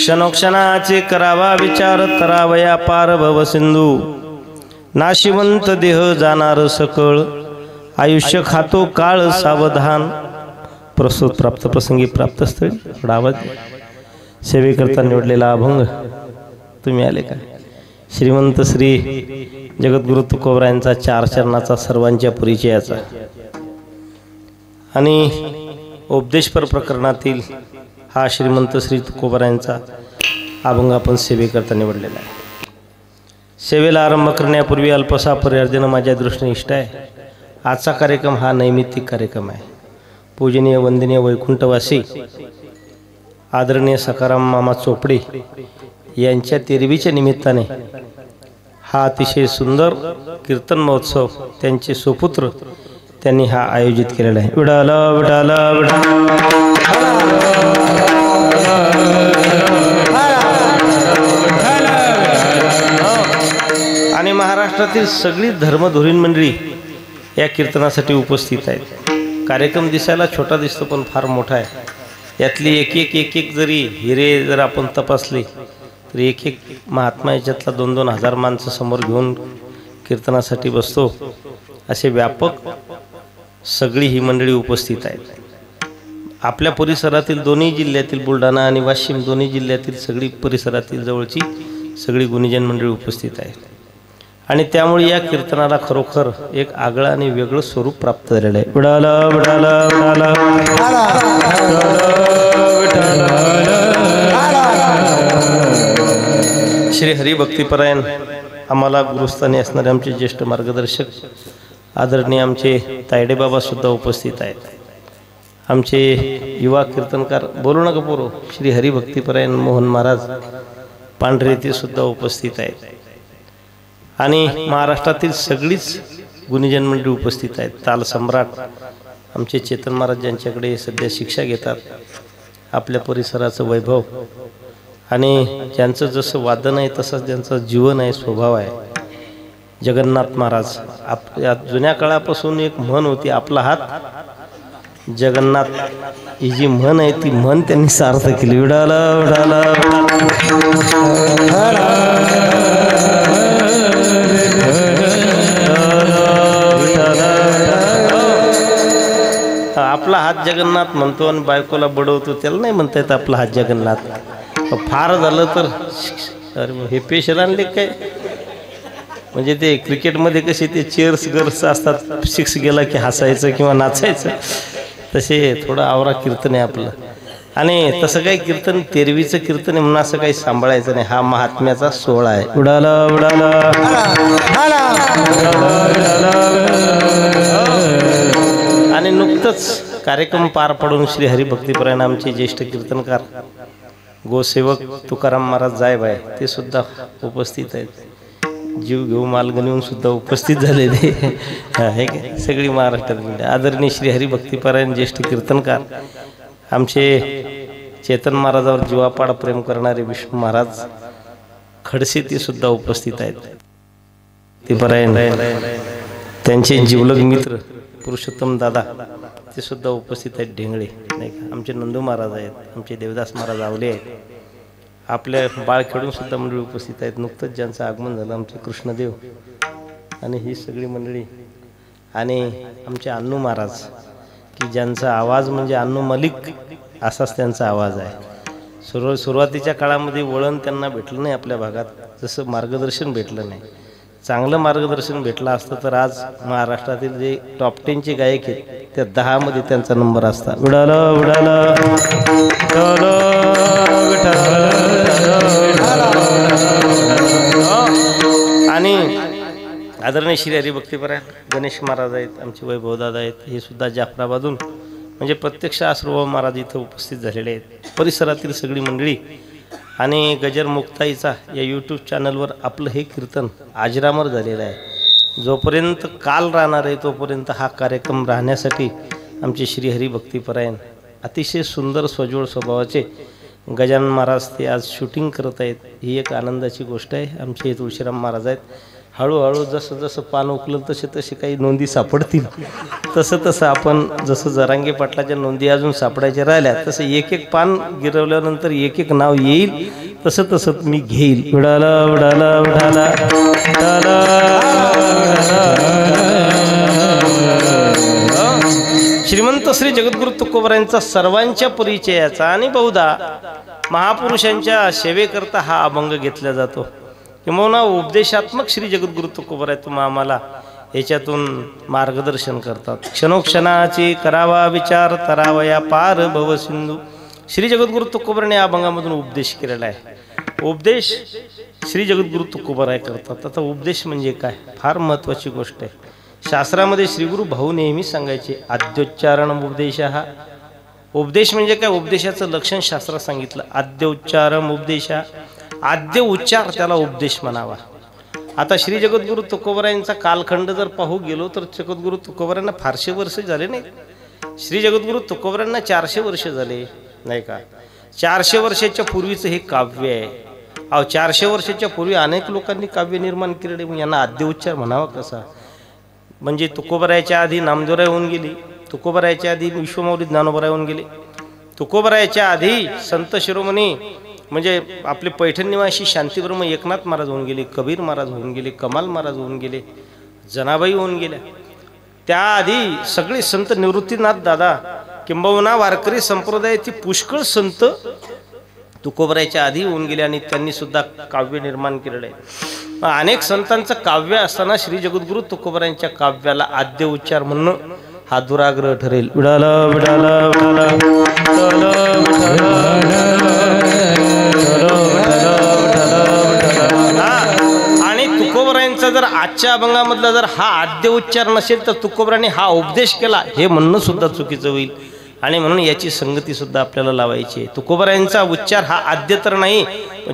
क्षणोक्षणाचे करावा विचार तरावया पार भव सिंधू नाशिवंत देह जाणार सकळ आयुष्य खातो काळ सावधान। प्रस्तुत प्राप्त प्रसंगी प्राप्त स्थळी थोडा आवाज सेवेकरता निवडलेला अभंग तुम्ही आले का? श्रीमंत श्री जगद्गुरु तुकोबरायांचा चार चरणाचा सर्वांच्या परिचयाचा आणि उपदेशपर प्रकरणातील हा श्रीमंत श्री तुकोबरायांचा अभंग आपण सेवेकरता निवडलेला आहे। सेवेला आरंभ करण्यापूर्वी अल्पसा पर्यार्जन माझ्या दृष्टीने इष्ट आहे। आजचा कार्यक्रम हा नैमित्तिक कार्यक्रम आहे। पूजनीय वंदनीय वैकुंठवासी आदरणीय सखाराम मामा चोपडे यांच्या 13वीच्या निमित्ताने हा अतिशय सुंदर कीर्तन महोत्सव त्यांचे सुपुत्र त्यांनी हा आयोजित केलेला आहे। विठाल विठाल आणि महाराष्ट्रातील सगळी धर्मधुरीण मंडळी या कीर्तनासाठी उपस्थित आहेत। कार्यक्रम दिसायला छोटा दिसतो पण फार मोठा आहे। यातली एक एक जरी हिरे जर आपण तपासले तर एक महात्मा याच्यातला 2-2 हजार माणसं समोर घेऊन कीर्तनासाठी बसतो। असे व्यापक सगळी ही मंडळी उपस्थित आहेत। आपल्या परिसरातील दोन्ही जिल्ह्यातील बुलढाणा आणि वाशिम दोन्ही जिल्ह्यातील सगळी परिसरातील जवळची सगळी गुणीजन मंडळी उपस्थित आहेत आणि त्यामुळे या कीर्तनाला खरोखर एक आगळं आणि वेगळं स्वरूप प्राप्त झालेलं आहे। विठाल विठाल श्री हरिभक्तीपरायण आम्हाला गुरुस्थानी असणारे आमचे ज्येष्ठ मार्गदर्शक आदरणीय आमचे तायडे बाबा सुद्धा उपस्थित आहेत। आमचे युवा कीर्तनकार बोलू नका पोरो श्री हरिभक्तीपरायण मोहन महाराज पांढरे ते सुद्धा उपस्थित आहेत आणि महाराष्ट्रातील सगळीच गुणीजन मंडळी उपस्थित आहेत। ताल सम्राट आमचे चेतन महाराज ज्यांच्याकडे सध्या शिक्षा घेतात, आपल्या परिसराचं वैभव आणि ज्यांचं जसं वादन आहे तसंच ज्यांचं जीवन आहे स्वभाव आहे जगन्नाथ महाराज। या जुन्या काळापासून एक म्हण होती आपला हात जगन्नाथ, ही जी म्हण आहे ती म्हण त्यांनी सार्थ केली। विडाला विडाला आपला हात जगन्नाथ म्हणतो आणि बायकोला बडवतो, त्याला नाही म्हणता येत आपला हात जगन्नाथ। फार झालं तर अरे हे पेशल आणले काय, म्हणजे ते क्रिकेटमध्ये कसे ते चेअर्स गर्ल्स असतात, 6 गेला की हसायचं किंवा नाचायचं, तसे थोडं आवरा कीर्तन आहे आपलं। आणि तसं काही कीर्तन 13वीचं कीर्तन आहे म्हणून असं काही सांभाळायचं नाही, हा महात्म्याचा सोहळा आहे। उडाला उडाला आणि नुकतंच कार्यक्रम पार पडून श्री हरिभक्तीपरायण आमचे ज्येष्ठ कीर्तनकार गोसेवक तुकाराम महाराज जायबाय ते सुद्धा उपस्थित आहेत। जीव घेऊ मालगण येऊन सुद्धा उपस्थित झालेले हे काय सगळी महाराष्ट्रात। आदरणीय श्री हरिभक्तीपरायण ज्येष्ठ कीर्तनकार आमचे चेतन महाराजावर जीवापाड प्रेम करणारे विष्णू महाराज खडसे ते सुद्धा उपस्थित आहेत। ते परायण त्यांचे जीवलग मित्र पुरुषोत्तम दादा ते सुद्धा उपस्थित आहेत, ढेंगळे नाही का। आमचे नंदू महाराज आहेत, आमचे देवदास महाराज आवले आहेत, आपल्या बाळखेडून सुद्धा मंडळी उपस्थित आहेत। नुकतंच ज्यांचं आगमन झालं आमचे कृष्णदेव आणि ही सगळी मंडळी आणि आमचे अन्नू महाराज की ज्यांचा आवाज म्हणजे अन्नू मलिक असाच त्यांचा आवाज आहे। सुरुवातीच्या काळामध्ये वळण त्यांना भेटलं नाही आपल्या भागात, जसं मार्गदर्शन भेटलं नाही। चांगलं मार्गदर्शन भेटलं असतं तर आज महाराष्ट्रातील जे टॉप 10चे गायक आहेत त्या 10 मध्ये त्यांचा नंबर असता। विडाला विडाला आणि आदरणीय श्री हरिभक्तीपरायण गणेश महाराज आहेत, आमचे वैभवदादा आहेत, हे सुद्धा जाफराबादून म्हणजे प्रत्यक्ष आश्रभाऊ महाराज इथं उपस्थित झालेले आहेत। परिसरातील सगळी मंडळी आणि गजर मुक्ताईचा या यूट्यूब चॅनलवर आपलं हे कीर्तन आजरामर झालेलं आहे। जोपर्यंत काल राहणार आहे तोपर्यंत हा कार्यक्रम राहण्यासाठी आमचे श्री हरिभक्तीपरायण अतिशय सुंदर स्वजोड स्वभावाचे गजानन महाराज ते आज शूटिंग करत आहेत, ही एक आनंदाची गोष्ट आहे। आमचे तुळशीराम महाराज आहेत, हळूहळू जसं जसं पान उकलं तसे तसे काही नोंदी सापडतील. तसं तसं आपण जसं जरांगे पाटलाच्या नोंदी अजून सापडायच्या राहिल्या तसं एक एक पान गिरवल्यानंतर एक एक नाव येईल. तसं तसं मी घेईल. विडाला विडाला विडाला श्रीमंत श्री जगद्गुरु तुकोबरायांचा सर्वांच्या परिचयाचा आणि बहुधा महापुरुषांच्या सेवेकरता हा अभंग घेतला जातो. किंवा उपदेशात्मक श्री जगद्गुरु तुकोबराय तुम्हा आम्हाला याच्यातून मार्गदर्शन करतात. क्षणोक्षणाची करावा विचार तरावया पार भव सिंधू. श्री जगद्गुरु तुकोबराने या अभंगामधून उपदेश केलेला आहे. उपदेश श्री जगद्गुरु तुकोबराय करतात. आता उपदेश म्हणजे काय, फार महत्त्वाची गोष्ट आहे. शास्त्रामध्ये श्रीगुरु भाऊ नेहमी सांगायचे आद्योच्चारण उपदेश. हा उपदेश म्हणजे काय, उपदेशाचं लक्षण शास्त्रात सांगितलं. आद्योच्चारम उपदेशा, आद्य उच्चार त्याला उपदेश म्हणावा. आता श्री जगद्गुरु तुकोबरायांचा कालखंड जर पाहू गेलो तर जगद्गुरु तुकोबरायांना फारसे वर्ष झाले नाही. श्री जगद्गुरु तुकोबरायांना 400 वर्ष झाले नाही का. 400 वर्षाच्या पूर्वीचं हे काव्य आहे. 400 वर्षाच्या पूर्वी अनेक लोकांनी काव्य निर्माण केलेले, मग यांना आद्य उच्चार म्हणावा कसा. म्हणजे तुकोबरायाच्या आधी नामदेवराय होऊन गेली, तुकोबरायाच्या आधी विश्वमौली ज्ञानोबराय होऊन गेले, तुकोबरायाच्या आधी संत शिरोमणी म्हणजे आपले पैठण निवासी शांतीब्रह्म एकनाथ महाराज होऊन गेले, कबीर महाराज होऊन गेले, कमाल महाराज होऊन गेले, जनाबाई होऊन गेल्या. त्याआधी सगळे संत निवृत्तीनाथ दादा किंबहुना वारकरी संप्रदायातील पुष्कळ संत तुकोबरायाच्या आधी होऊन गेले आणि त्यांनी सुद्धा काव्य निर्माण केलेलं आहे. अनेक संतांचं काव्य असताना श्री जगद्गुरु तुकोबरायांच्या काव्याला आद्य उच्चार म्हणणं हा दुराग्रह ठरेल. विडाला विडाला विडाला आणि तुकोबरायांचा जर आजच्या अभंगामधला जर हा आद्य उच्चार नसेल तर तुकोबरायांनी हा उपदेश केला हे म्हणणं सुद्धा चुकीचं होईल. आणि म्हणून याची संगती सुद्धा आपल्याला लावायची आहे. तुकोबरायांचा उच्चार हा आद्य तर नाही,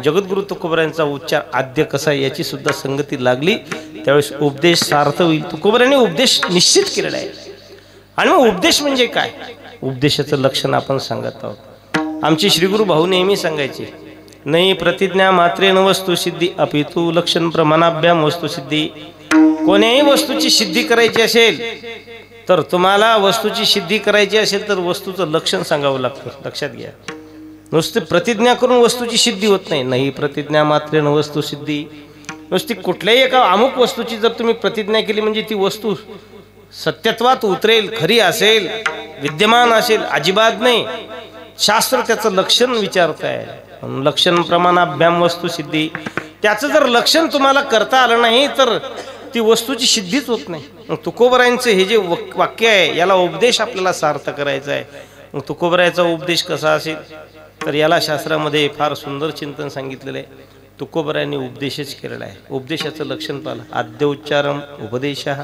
जगद्गुरु तुकोबरायांचा उच्चार आद्य कसा याची सुद्धा संगती लागली त्यावेळेस उपदेश सार्थ होईल. तुकोबरायांनी उपदेश निश्चित केलेला आहे. आणि मग उपदेश म्हणजे काय, उपदेशाचं लक्षण आपण सांगत आहोत. आमचे श्रीगुरु भाऊ नेहमी सांगायचे नाही प्रतिज्ञा मात्रेन वस्तुसिद्धी अपितु लक्षण प्रमाणाभ्याम वस्तुसिद्धी. कोण्याही वस्तूची सिद्धी करायची असेल तर तुम्हाला वस्तूची सिद्धी करायची असेल तर वस्तूचं लक्षण सांगावं लागतं. लक्षात घ्या, नुसती प्रतिज्ञा करून वस्तूची सिद्धी होत नाही. नाही प्रतिज्ञा मात्रेन वस्तुसिद्धी. नुसती कुठल्याही एका अमुक वस्तूची जर तुम्ही प्रतिज्ञा केली म्हणजे ती वस्तू सत्यत्वात उतरेल, खरी असेल, विद्यमान असेल, अजिबात नाही. शास्त्र त्याचं लक्षण विचारत आहे. लक्षण प्रमाणाभ्याम वस्तुसिद्धी. त्याचं जर लक्षण तुम्हाला करता आलं नाही तर ती वस्तूची सिद्धीच होत नाही. मग तुकोबरायांचं हे जे वाक्य आहे याला उपदेश आपल्याला सार्थ करायचा आहे. मग तुकोबरायाचा उपदेश कसा असेल तर याला शास्त्रामध्ये फार सुंदर चिंतन सांगितलेलं आहे. तुकोबरायांनी उपदेशच केलेला आहे. उपदेशाचं लक्षण पाहिलं आद्य उच्चारम उपदेशा.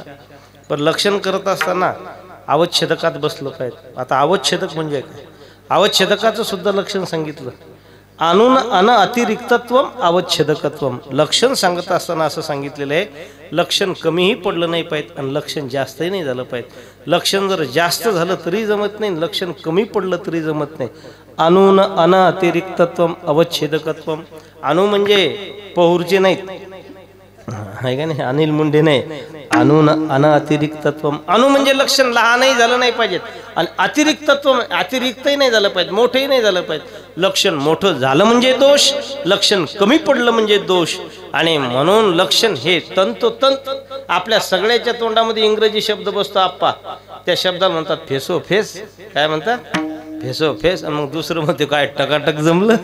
पण लक्षण करत असताना अवच्छेदकात बसलं पाहिजे. आता अवच्छेदक म्हणजे काय, अवच्छेदकाचं सुद्धा लक्षण सांगितलं. अनुन अन अतिरिक्तत्व अवच्छेदकत्व. लक्षण सांगत असताना असं सांगितलेलं आहे लक्षण कमीही पडलं नाही पाहिजे आणि लक्षण जास्तही नाही झालं पाहिजे. लक्षण जर जास्त झालं तरी जमत नाही, लक्षण कमी पडलं तरी जमत नाही. अनुन अन अतिरिक्तत्व अवच्छेदकत्व. अनु म्हणजे पहुरचे नाहीत आहे का नाही, अनिल मुंडे नाही. अनुन अन अतिरिक्तत्व. अनु म्हणजे लक्षण लहानही झालं नाही पाहिजे आणि अतिरिक्तत्व अतिरिक्तही नाही झालं पाहिजे, मोठंही नाही झालं पाहिजे. लक्षण मोठं झालं म्हणजे दोष, लक्षण कमी पडलं म्हणजे दोष. आणि म्हणून लक्षण हे तंतोतंत आपल्या सगळ्याच्या तोंडामध्ये इंग्रजी शब्द बसतो आप्पा, त्या शब्दाला म्हणतात फेसो फेस. काय म्हणतात फेसो फेस. आणि मग दुसरं म्हणते काय टकाटक जमलं.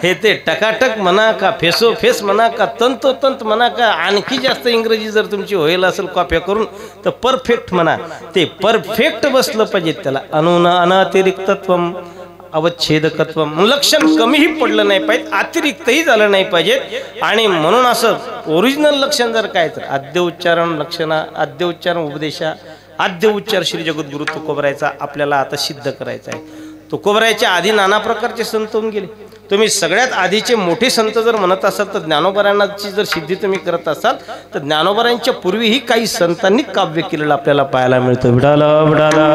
हे ते टकाटक म्हणा का फेसो फेस म्हणा का तंतोतंत म्हणा का आणखी जास्त इंग्रजी जर तुमची होईल असेल कॉप्या करून तर परफेक्ट म्हणा. ते परफेक्ट बसलं पाहिजे त्याला. अनुन अनतिरिक्तत्व अवच्छेदकत्व. लक्षण कमीही पडलं नाही पाहिजे, अतिरिक्तही झालं नाही पाहिजे. आणि म्हणून असं ओरिजिनल लक्षण जर काय तर आद्य उच्चारण लक्षणा, आद्य उच्चारण उपदेशा, आद्य उच्चार श्री जगद्गुरु तुकोबरायाचा आपल्याला आता सिद्ध करायचा आहे. तुकोबरायाच्या आधी नाना प्रकारचे संत होऊन गेले. तुम्ही सगळ्यात आधीचे मोठे संत जर म्हणत असाल तर ज्ञानोबरायांची जर सिद्धी तुम्ही करत असाल तर ज्ञानोबरायांच्या पूर्वीही काही संतांनी काव्य केलेलं आपल्याला पाहायला मिळतं. विडाला विडाला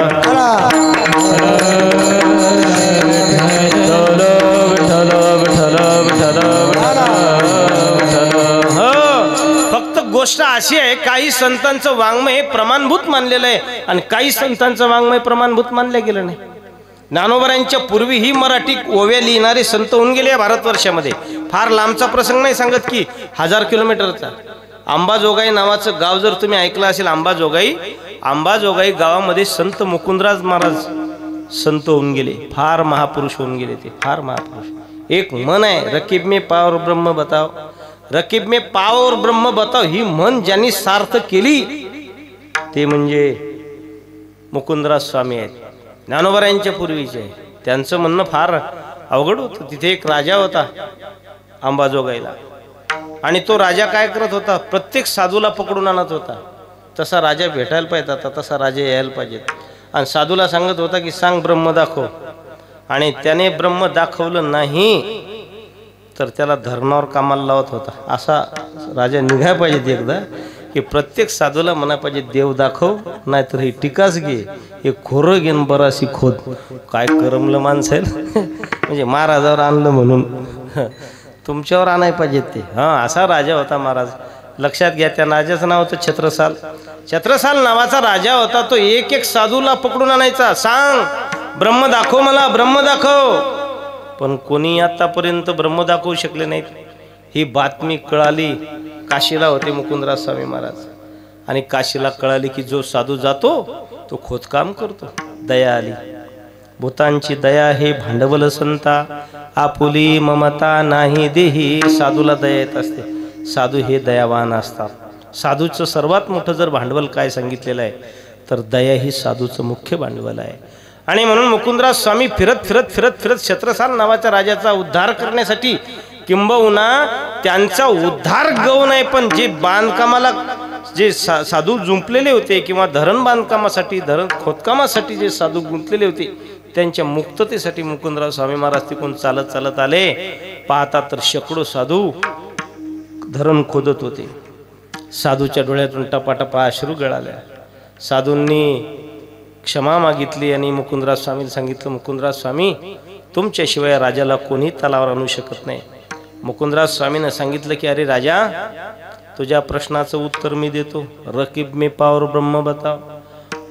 फक्त गोष्ट अशी आहे, काही संतांचं वाङ्मय प्रमाणभूत मानलेलं आहे आणि काही संतांचं वाङ्मय प्रमाणभूत मानलं गेलं नाही. ज्ञानोबरांच्या पूर्वी ही मराठी ओव्या लिहिणारे संत होऊन गेले या भारतवर्षामध्ये. फार लांबचा प्रसंग नाही सांगत की 1000 किलोमीटरचा. अंबाजोगाई नावाचं गाव जर तुम्ही ऐकलं असेल, अंबाजोगाई गावामध्ये संत मुकुंदराज महाराज संत होऊन गेले, फार महापुरुष होऊन गेले. ते फार महापुरुष. एक मन आहे, रकीब में पाव और ब्रह्म बताओ, रकीब में पाव और ब्रह्म बताओ, ही मन ज्यांनी सार्थ केली ते म्हणजे मुकुंदराज स्वामी आहेत. ज्ञानोबरांच्या पूर्वीचे. त्यांचं म्हणणं फार अवघड होतं. तिथे एक राजा होता अंबाजोगाईला, आणि तो राजा काय करत होता, प्रत्येक साधूला पकडून आणत होता. तसा राजा भेटायला पाहिजे होता, तसा राजा यायला पाहिजे. आणि साधूला सांगत होता की सांग ब्रह्म दाखव, आणि त्याने ब्रह्म दाखवलं नाही तर त्याला धरणावर कामाला लावत होता. असा राजा निघाय पाहिजे एकदा, की प्रत्येक साधूला म्हणा पाहिजे देव दाखव, नाहीतर ही टीकाच घे, हे खोरं घेन बराशी खोद. काय करमलं माणसं म्हणजे महाराजावर आणलं म्हणून तुमच्यावर आणाय पाहिजे ते. हां, असा राजा होता महाराज. लक्षात घ्या. त्या राजाचं नाव होतं छत्रसाल. छत्रसाल नावाचा राजा होता. तो एक एक साधूला पकडून आणायचा, सांग ब्रह्म दाखव मला, ब्रह्म दाखव. पण कोणी आतापर्यंत ब्रह्म दाखवू शकले नाहीत. ही बातमी कळाली, काशीला होते मुकुंदराज स्वामी महाराज, आणि काशीला कळाली की जो साधू जातो तो खोदकाम करतो. दया आली. भूतांची दया हे भांडवल संता, आपुली ममता नाही देही. साधूला दया येत असते. साधू हे दयावान असतात. साधूचं सर्वात मोठं जर भांडवल काय सांगितलेलं आहे तर दया ही साधूचं मुख्य भांडवल आहे. आणि म्हणून मुकुंदराज स्वामी फिरत फिरत फिरत फिरत छत्रसाल नावाच्या राजाचा उद्धार करण्यासाठी, किंबहुना त्यांचा उद्धार गौ नाही पण जे बांधकामाला जे साधू जुंपलेले होते, किंवा धरण बांधकामासाठी, धरण खोदकामासाठी जे साधू गुंतलेले होते, त्यांच्या मुक्ततेसाठी मुकुंदराज स्वामी महाराज तिकडून चालत चालत आले. पाहता तर शेकडो साधू धरण खोदत होते. साधूच्या डोळ्यातून टपाटपा अश्रू गळाल्या. साधूंनी क्षमा मागितली आणि मुकुंदराज स्वामीला सांगितलं, मुकुंदराज स्वामी, तुमच्याशिवाय राजाला कोणी तलावर आणू शकत नाही. मुकुंदराज स्वामीनं सांगितलं की अरे राजा, तुझ्या प्रश्नाचं उत्तर मी देतो, रकीब में पावर ब्रह्म बताव.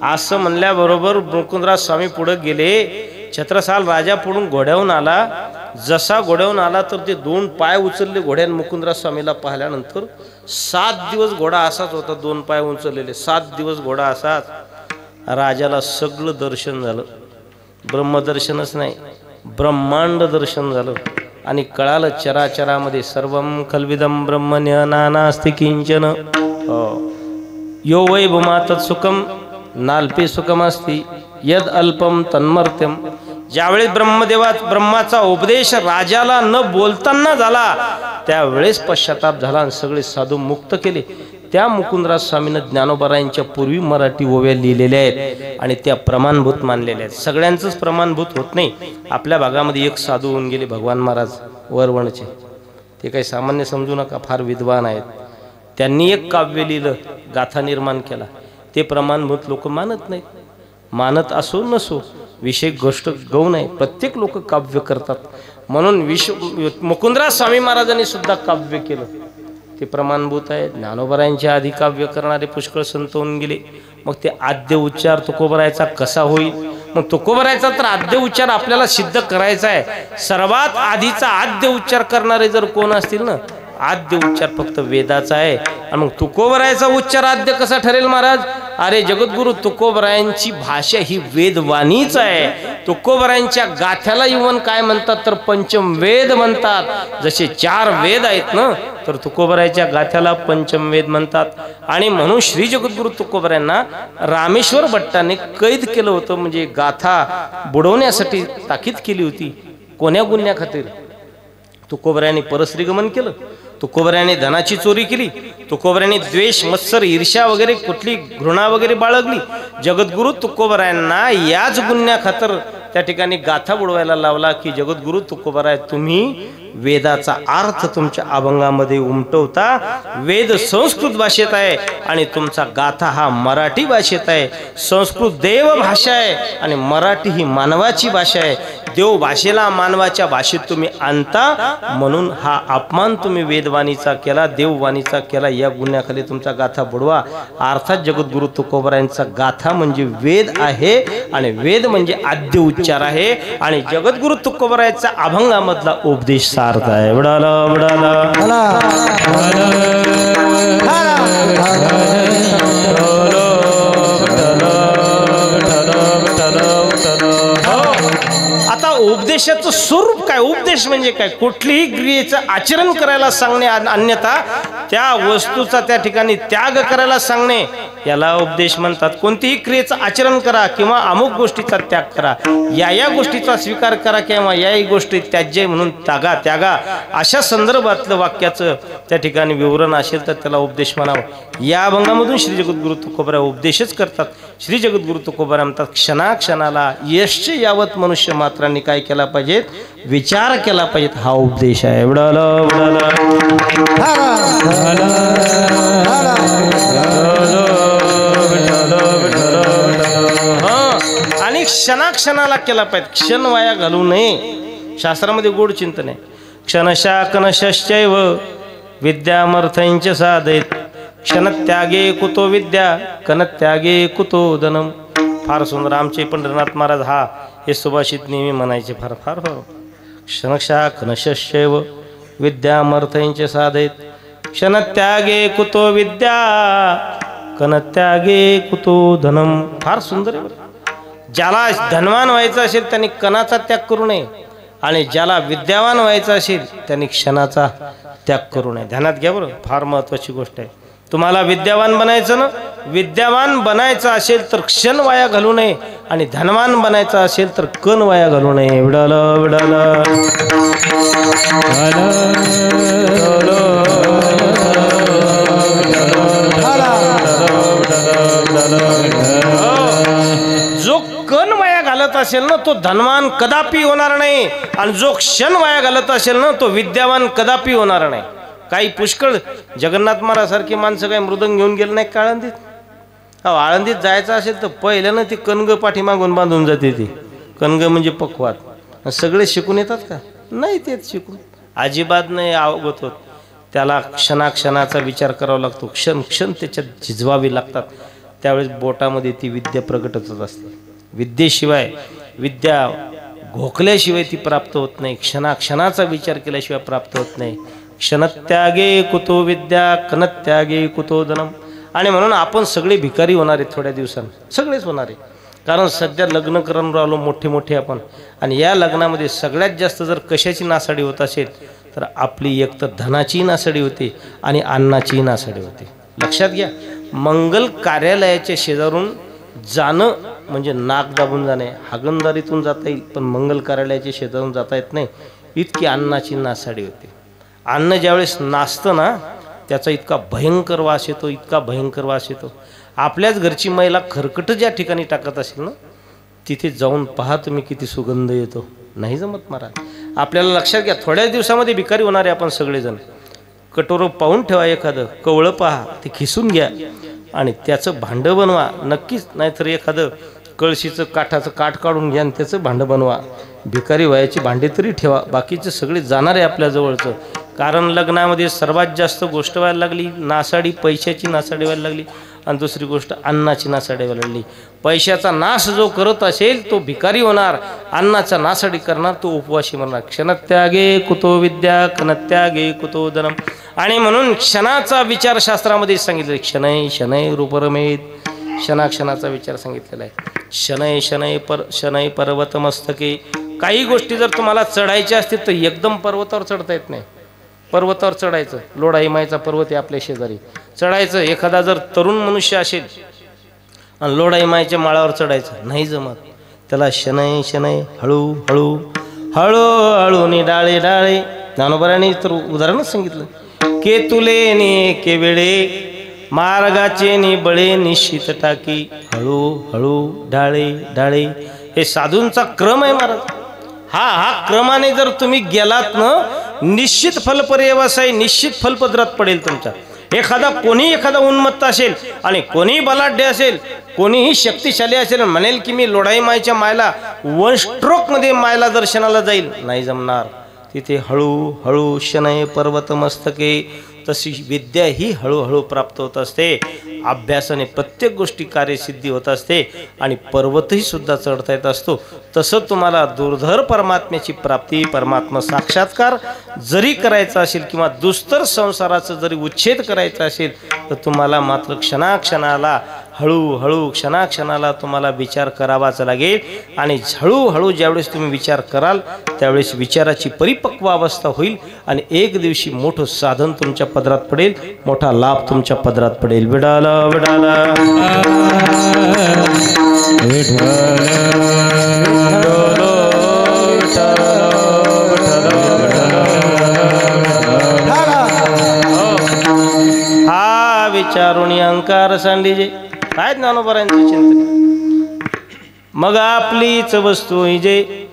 असं म्हणल्याबरोबर मुकुंदराज स्वामी पुढे गेले. छत्रसाल राजा पुढून घोड्याहून आला. जसा घोड्याहून आला तर ते 2 पाय उचलले घोड्याने. मुकुंदराज स्वामीला पाहिल्यानंतर 7 दिवस घोडा असाच होता, 2 पाय उचललेले. 7 दिवस घोडा असाच. राजाला सगळं दर्शन झालं. ब्रह्मदर्शनच नाही, ब्रह्मांड दर्शन झालं. आणि कळालं चराचरामध्ये सर्वं खल्विदं ब्रह्मण्य नानास्ति किंचन. यो वै भूमा तत्सुखम नाल्पे सुखमस्ति यद अल्पम तन्मर्त्यम. ज्यावेळेस ब्रह्माचा उपदेश राजाला न बोलताना झाला त्यावेळेस पश्चाताप झाला आणि सगळे साधू मुक्त केले. त्या मुकुंदराज स्वामीनं ज्ञानोबरायांच्या पूर्वी मराठी ओव्या लिहिलेल्या आहेत आणि त्या प्रमाणभूत मानलेल्या आहेत. सगळ्यांचंच प्रमाणभूत होत नाही. आपल्या भागामध्ये एक साधू होऊन गेले भगवान महाराज वरवणचे. ते काही सामान्य समजू नका, फार विद्वान आहेत. त्यांनी एक काव्य लिहिलं, गाथा निर्माण केला. ते प्रमाणभूत लोक मानत नाहीत. मानत असो नसो, विषय गोष्ट गौण आहे. प्रत्येक लोक काव्य करतात. म्हणून मुकुंदराज स्वामी महाराजांनी सुद्धा काव्य केलं, ते प्रमाणभूत आहे. ज्ञानोबरायांच्या आधी काव्य करणारे पुष्कळ संत होऊन गेले. मग ते आद्य उच्चार तुकोबरायचा कसा होईल? मग तुकोबरायचा तर आद्य उच्चार आपल्याला सिद्ध करायचा आहे. सर्वात आधीचा आद्य उच्चार करणारे जर कोण असतील ना, आद्य उच्चार फक्त वेदाचा आहे. आणि मग तुकोबरायचा उच्चार आद्य कसा ठरेल महाराज? अरे जगद्गुरु तुकोबरायांची भाषा ही वेदवाणीच आहे. तुकोबरायांच्या गाथ्याला इवन काय म्हणतात तर पंचम वेद म्हणतात. जसे 4 वेद आहेत ना, तर तुकोबरायांच्या गाथ्याला पंचम वेद म्हणतात. आणि म्हणून श्री जगद्गुरु तुकोबरायांना रामेश्वर भट्टाने कैद केलं होतं, म्हणजे गाथा बुडवण्यासाठी ताकीद केली होती. कोण्या गुन्ह्या खातीर? तुकोबरायांनी परश्रीगमन केलं, तुकोबरायांनी धनाची चोरी केली, तुकोबरायांनी द्वेष, मत्सर, ईर्ष्या वगैरे कुठली घृणा वगैरे बाळगली. जगद्गुरु तुकोबरायांना याच गुन्ह्या खातर त्या ठिकाणी गाथा बुडवायला लावला की जगद्गुरु तुकोबराय, तुम्ही वेदाचा अर्थ तुमच्या अभंगामध्ये उमटवता. वेद संस्कृत भाषेत आहे आणि तुमचा गाथा हा मराठी भाषेत आहे. संस्कृत देव भाषा आहे आणि मराठी ही मानवाची भाषा आहे. देव भाषेला मानवाच्या भाषेत तुम्ही आणता, म्हणून हा अपमान तुम्ही वेदवाणीचा केला, देववाणीचा केला. या गुन्ह्याखाली तुमचा गाथा बुडवा. अर्थात जगद्गुरु तुकोबारायांचा गाथा म्हणजे वेद आहे आणि वेद म्हणजे आद्य उच्चार आहे आणि जगद्गुरु तुकोबारायांचा अभंगामधला उपदेश सार्थ आहे. बुडाला बुडाला आता उपदेशाचं स्वरूप काय? उपदेश म्हणजे काय? कुठलीही क्रियेचं आचरण करायला सांगणे, अन्यथा त्या वस्तूचा त्या ठिकाणी त्याग करायला सांगणे, याला उपदेश म्हणतात. कोणतीही क्रियेचं आचरण करा किंवा अमुक गोष्टीचा त्याग करा, या गोष्टीचा स्वीकार करा किंवा याही गोष्टी त्याज्य म्हणून त्यागा अशा संदर्भातलं वाक्याचं त्या ठिकाणी विवरण असेल तर त्याला उपदेश म्हणावं. या अभंगामधून श्री जगद्गुरु तुकोबाराय उपदेशच करतात. श्री जगद्गुरु तुकोबाराय म्हणतात, क्षणाक्षणाला यश यावत मनुष्य मात्रांनी काय केला पाहिजेत? विचार केला पाहिजेत. हा उपदेश आहे. आणि क्षणाक्षणाला केला पाहिजे. क्षण वाया घालू नये. शास्त्रामध्ये गोड चिंतन आहे. क्षणशा कनशश्चैव विद्यामर्थैंच साधेत, क्षणत्यागे कुतो विद्या कनत्यागे कुतो धनम. फार सुंदर. आमचे पंढरीनाथ महाराज हे सुभाषित नेहमी म्हणायचे. फार फार फार. क्षणशा कनशश्चैव विद्यामर्थैंच साधेत, क्षणत्यागे कुतो विद्या कनत्यागे कुतो धनम. फार सुंदर आहे. ज्याला धनवान व्हायचं असेल त्यांनी कणाचा त्याग करू नये आणि ज्याला विद्यावान व्हायचं असेल त्यांनी क्षणाचा त्याग करू नये. ध्यानात घ्या बरं. फार महत्वाची गोष्ट आहे. तुम्हाला विद्यावान बनायचं ना, विद्यावान बनायचं असेल तर क्षण वाया घालू नये आणि धनवान बनायचं असेल तर कण वाया घालू नये. विडाला विडाला जो कण वाया घालत असेल ना तो धनवान कदापि होणार नाही आणि जो क्षण वाया घालत असेल ना तो विद्यावान कदापि होणार नाही. काही पुष्कळ जगन्नाथ महाराज सारखी माणसं काही मृदंग घेऊन गेले नाही का आळंदीत? आळंदीत जायचं असेल तर पहिल्यानं ती कणग पाठीमागून बांधून जाते. ती कणग म्हणजे पक्वात. सगळे शिकून येतात का? नाही तेच शिकून अजिबात नाही अवगत होत. त्याला क्षणाक्षणाचा विचार करावा लागतो. क्षण क्षण त्याच्यात झिजवावी लागतात. त्यावेळेस बोटामध्ये ती विद्या प्रगटतच असते. विद्येशिवाय विद्या घोकल्याशिवाय ती प्राप्त होत नाही. क्षणाक्षणाचा विचार केल्याशिवाय प्राप्त होत नाही. क्षणत्यागे कुतो विद्या कनत्यागे कुतो धनम. आणि म्हणून आपण सगळे भिकारी होणार आहेत थोड्या दिवसांनी. सगळेच होणार आहे. कारण सध्या लग्न करून राहिलो मोठे मोठे आपण. आणि या लग्नामध्ये सगळ्यात जास्त जर कशाची नासाडी होत असेल तर आपली एक तर धनाची नासाडी होते आणि अन्नाची नासाडी होते. लक्षात घ्या. मंगल कार्यालयाच्या शेजारून जाणं म्हणजे नाक दाबून जाणे. हागणदारीतून जाता येईल पण मंगल कार्यालयाच्या शेजारून जाता येत नाही. इतकी अन्नाची नासाडी होते. अन्न ज्यावेळेस नाचतं ना त्याचा इतका भयंकर वास येतो, इतका भयंकर वास येतो. आपल्याच घरची महिला खरकट ज्या ठिकाणी टाकत असेल ना तिथे जाऊन पहा तुम्ही किती सुगंध येतो. नाही जमत महाराज. आपल्याला लक्षात घ्या. थोड्याच दिवसामध्ये भिकारी होणारे आपण सगळेजण. कटोरं पाहून ठेवा. एखादं कवळं पहा, ते खिसून घ्या आणि त्याचं भांडं बनवा नक्कीच. नाहीतर एखादं कळशीचं काठाचं काठ काढून घ्या आणि त्याचं भांडं बनवा. भिकारी व्हायची भांडे तरी ठेवा. बाकीचे सगळे जाणार आहे आपल्या जवळचं. कारण लग्नामध्ये सर्वात जास्त गोष्ट व्हायला लागली नासाडी. पैशाची नासाडी व्हायला लागली आणि दुसरी गोष्ट अन्नाची नासाडी व्हायला लागली. पैशाचा नाश जो करत असेल तो भिकारी होणार. अन्नाचा नासाडी करणार तो उपवासी म्हणणार. क्षणत्यागे कुतो विद्या कनत्यागे कुतो धनम. आणि म्हणून क्षणाचा विचार शास्त्रामध्ये सांगितलं. क्षणै शनै रूपरमेत. क्षणाक्षणाचा विचार सांगितलेला आहे. शनै शनै शनै पर्वत मस्तके. काही गोष्टी जर तुम्हाला चढायच्या असतील तर एकदम पर्वतावर चढता येत नाही. पर्वतावर चढायचं. लोढाईमाईचा पर्वत आहे आपल्या शेजारी. चढायचं. एखादा जर तरुण मनुष्य असेल आणि लोढाईमाईच्या माळावर चढायचं नाही जमत. त्याला शनै शनै हळू हळू हळू हळू नि डाळे डाळे. ज्ञानोबारांनी तर उदाहरणच सांगितलं. के तुले ने के वेळे मार्गाचे नि बळे निश्चित टाकी. हळू हळू डाळे डाळे. हे साधूंचा क्रम आहे महाराज. हा क्रमाने जर तुम्ही गेलात ना निश्चित फल पर्यवसाय निश्चित फलपदरात पडेल तुमच्या. एखादा उन्मत्त असेल आणि कोणीही बलाढ्य असेल, कोणीही शक्तिशाली असेल, म्हणेल की मी लोढाई मायच्या मायला 1 स्ट्रोक मध्ये मायला दर्शनाला जाईल, नाही जमणार. तिथे हळूहळू शनय पर्वत मस्तके, तशी विद्या ही हळूहळू प्राप्त होत असते. अभ्यासाने प्रत्येक गोष्टी कार्यसिद्धी होत असते आणि पर्वतही सुद्धा चढता येत असतो. तसं तुम्हाला दुर्धर परमात्म्याची प्राप्ती, परमात्मा साक्षात्कार जरी करायचा असेल किंवा दुस्तर संसाराचं जरी उच्छेद करायचा असेल, तर तुम्हाला मात्र क्षणाक्षणाला हळूहळू क्षणाक्षणाला तुम्हाला विचार करावाच लागेल. आणि हळूहळू ज्यावेळेस तुम्ही विचार कराल त्यावेळेस विचाराची परिपक्व अवस्था होईल आणि एक दिवशी मोठं साधन तुमच्या पदरात पडेल, मोठा लाभ तुमच्या पदरात पडेल. विडाला विडाला हा विचारुणी अंकार सांडीजे काय ज्ञानोबरांचे चिंतन. मग आपलीच वस्तू जे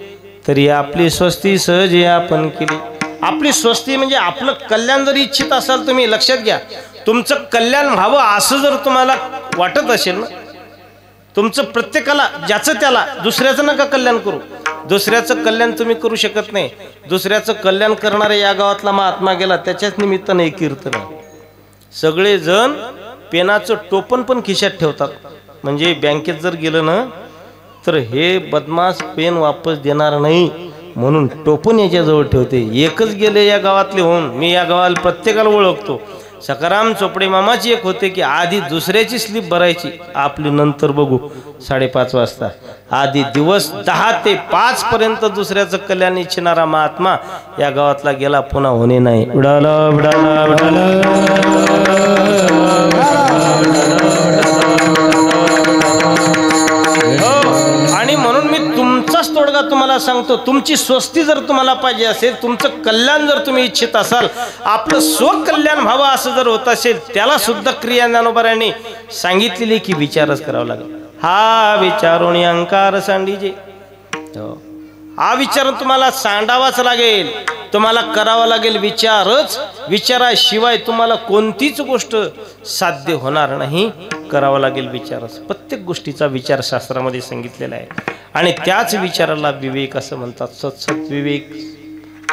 तरी आपली स्वस्ती सहज आपण केली. आपली स्वस्ती म्हणजे आपलं कल्याण जर इच्छित असाल, तुम्ही लक्षात घ्या, तुमचं कल्याण व्हावं असं जर तुम्हाला वाटत असेल ना, तुमचं प्रत्येकाला ज्याचं त्याला, दुसऱ्याचं नका कल्याण करू. दुसऱ्याचं कल्याण तुम्ही करू शकत नाही. दुसऱ्याचं कल्याण करणाऱ्या या गावातला महात्मा गेला, त्याच्याच निमित्तानं एक कीर्तन आहे. सगळेजण पेनाचं टोपण पण खिशात ठेवतात. म्हणजे बँकेत जर गेलं ना तर हे बदमाश पेन वापस देणार नाही म्हणून टोपण याच्याजवळ ठेवते. एकच गेले या गावातले होऊन, मी या गावाला प्रत्येकाला ओळखतो. सकाराम चोपडे मामाची एक होते की आधी दुसऱ्याची स्लिप भरायची, आपली नंतर बघू 5:30 वाजता. आधी दिवस 10 ते 5 पर्यंत दुसऱ्याचं कल्याण इच्छिणारा महात्मा या गावातला गेला, पुन्हा होणे नाही. उडाला उडाला उडाला आणि म्हणून मी तुमचाच तोडगा तुम्हाला सांगतो. तुमची स्वस्ती जर तुम्हाला पाहिजे असेल, तुमचं कल्याण जर तुम्ही इच्छित असाल, आपलं स्वकल्याण व्हावं असं जर होत असेल, त्याला सुद्धा क्रिया ज्ञानोबरांनी सांगितलेली की विचारच करावा लागेल. हा विचारुणी अंकार सांडीजे. हा विचार तुम्हाला सांडावाच लागेल, तुम्हाला करावा लागेल विचारच. विचाराशिवाय तुम्हाला कोणतीच गोष्ट साध्य होणार नाही. करावा लागेल विचारच. प्रत्येक गोष्टीचा विचार शास्त्रामध्ये सांगितलेला आहे आणि त्याच विचाराला विवेक असं म्हणतात. सत्सत विवेक.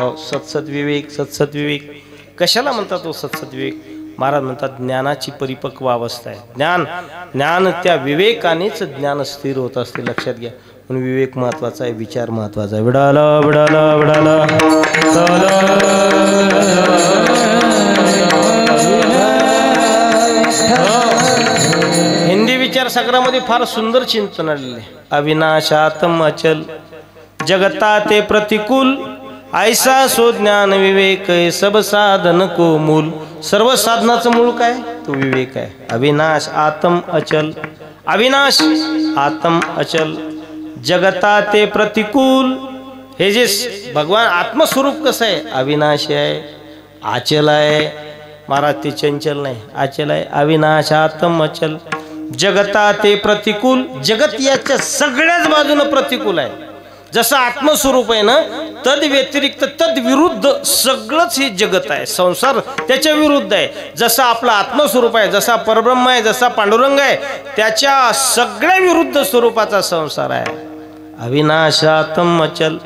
हो, सत्सत विवेक. सत्सत विवेक कशाला म्हणतात? तो सत्सत विवेक महाराज म्हणतात ज्ञानाची परिपक्व अवस्था आहे. ज्ञान त्या विवेकानेच ज्ञान स्थिर होत असते. लक्षात घ्या. म्हणून विवेक महत्वाचा आहे, विचार महत्वाचा आहे. विडाला विडाला विडाला हिंदी विचार सागरामध्ये फार सुंदर चिंतन आलेले. अविनाशातम अचल जगता ते प्रतिकूल, ऐसा सो ज्ञान विवेक सब साधन को मूल. सर्व साधनाचं मूळ काय? तो विवेक आहे. अविनाश आत्म अचल. अविनाश आत्म अचल जगता ते प्रतिकूल. हे जे भगवान आत्मस्वरूप कसं आहे? अविनाशी आहे, आचल आहे. महाराज ते चंचल नाही, आचल आहे. अविनाश आत्म अचल जगता ते प्रतिकूल. जगत याच्या सगळ्याच बाजूनं प्रतिकूल आहे. जसं आत्मस्वरूप आहे ना, तद व्यतिरिक्त तद विरुद्ध सगळंच हे जगत आहे. संसार त्याच्या विरुद्ध आहे. जसं आपलं आत्मस्वरूप आहे, जसा परब्रह्म आहे, जसा पांडुरंग आहे, त्याच्या सगळ्या विरुद्ध स्वरूपाचा संसार आहे. अविनाशातम अचल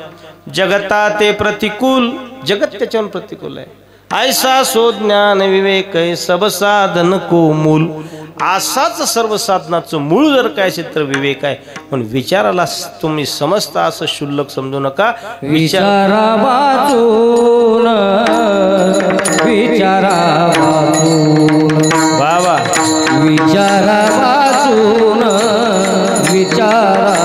जगता ते प्रतिकूल. जगत त्याच्यावर प्रतिकूल आहे. ऐसा सो ज्ञान विवेक सब साधन को मूल. असाच सर्व साधनाचं मूळ जर काय असेल तर विवेक आहे. पण विचाराला तुम्ही समजता असं शुल्लक समजू नका. विचारा वाचून विचारा बाबा विचारा वाचून विचारा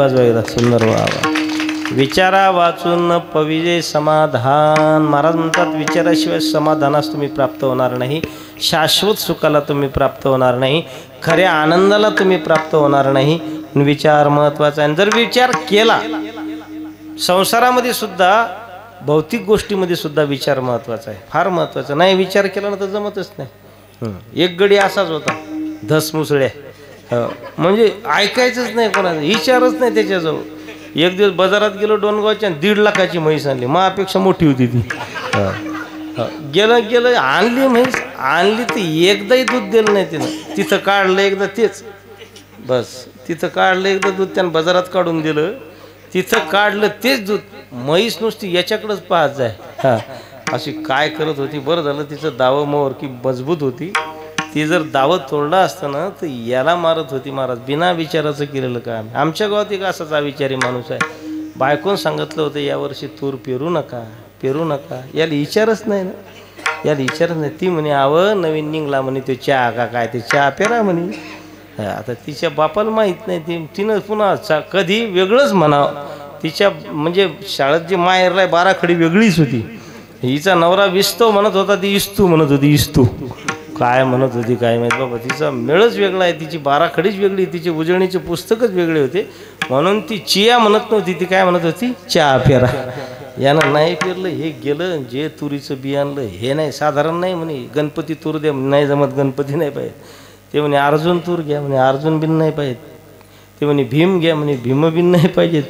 वाजवा एकदा सुंदर व्हावा. विचारा वाचून पविजे समाधान. महाराज म्हणतात विचाराशिवाय समाधानास तुम्ही प्राप्त होणार नाही, शाश्वत सुखाला तुम्ही प्राप्त होणार नाही, खऱ्या आनंदाला तुम्ही प्राप्त होणार नाही. विचार महत्वाचा आहे. जर विचार केला, संसारामध्ये सुद्धा भौतिक गोष्टीमध्ये सुद्धा विचार महत्वाचा आहे, फार महत्वाचा. नाही विचार केला ना तर जमतच नाही. एक गडी असाच होता धसमुसळ्या, म्हणजे ऐकायचंच नाही कोणाचं, विचारच नाही त्याच्याजवळ. एक दिवस बाजारात गेलो डोनगावच्या, 1.5 लाखाची म्हैस आणली, माझ्यापेक्षा मोठी होती ती. गेलं आणली म्हैस, आणली तर एकदाही दूध दिलं नाही तिनं. तिथं काढलं एकदा तेच, बस तिथं काढलं एकदा दूध, त्यानं बाजारात काढून दिलं, तिथं काढलं तेच दूध. म्हैस नुसती याच्याकडेच पाहत जाय. अशी काय करत होती. बरं झालं तिचं दावं मोर की मजबूत होती. ती जर दावं तोडलं असतं ना तर याला मारत होती महाराज. बिना विचाराचं केलेलं काम. आमच्या गावात एक असाच अविचारी माणूस आहे. बायकोन सांगितलं होतं यावर्षी तूर पेरू नका, पेरू नका. याला विचारच नाही ना, याला विचारच नाही. ती म्हणे आवं नवीन निघला म्हणे तो चहा का काय, ते चहा पेरा म्हणे. आता तिच्या बापाला माहीत नाही. तिनं पुन्हा कधी वेगळंच म्हणावं. तिच्या म्हणजे शाळेत जी माहेरला 12 खडी वेगळीच होती. हिचा नवरा विस्तो म्हणत होता, ती इस्तू म्हणत होती. इस्तू काय म्हणत होती काय माहीत बाबा. तिचा मेळच वेगळा आहे, तिची 12 खडीच वेगळी, तिचे उजळणीचे पुस्तकच वेगळे होते. म्हणून ती चिया म्हणत नव्हती, ती काय म्हणत होती, चहा पेरा. यानं नाही पेरलं, हे गेलं जे तुरीचं बी आणलं हे नाही, साधारण नाही म्हणे. गणपती तूर द्या, नाही जमत, गणपती नाही पाहिजे. ते म्हणे अर्जुन तूर घ्या, म्हणे अर्जुन बिन नाही पाहिजेत. ते म्हणे भीम घ्या, म्हणे भीम बिन नाही पाहिजेत.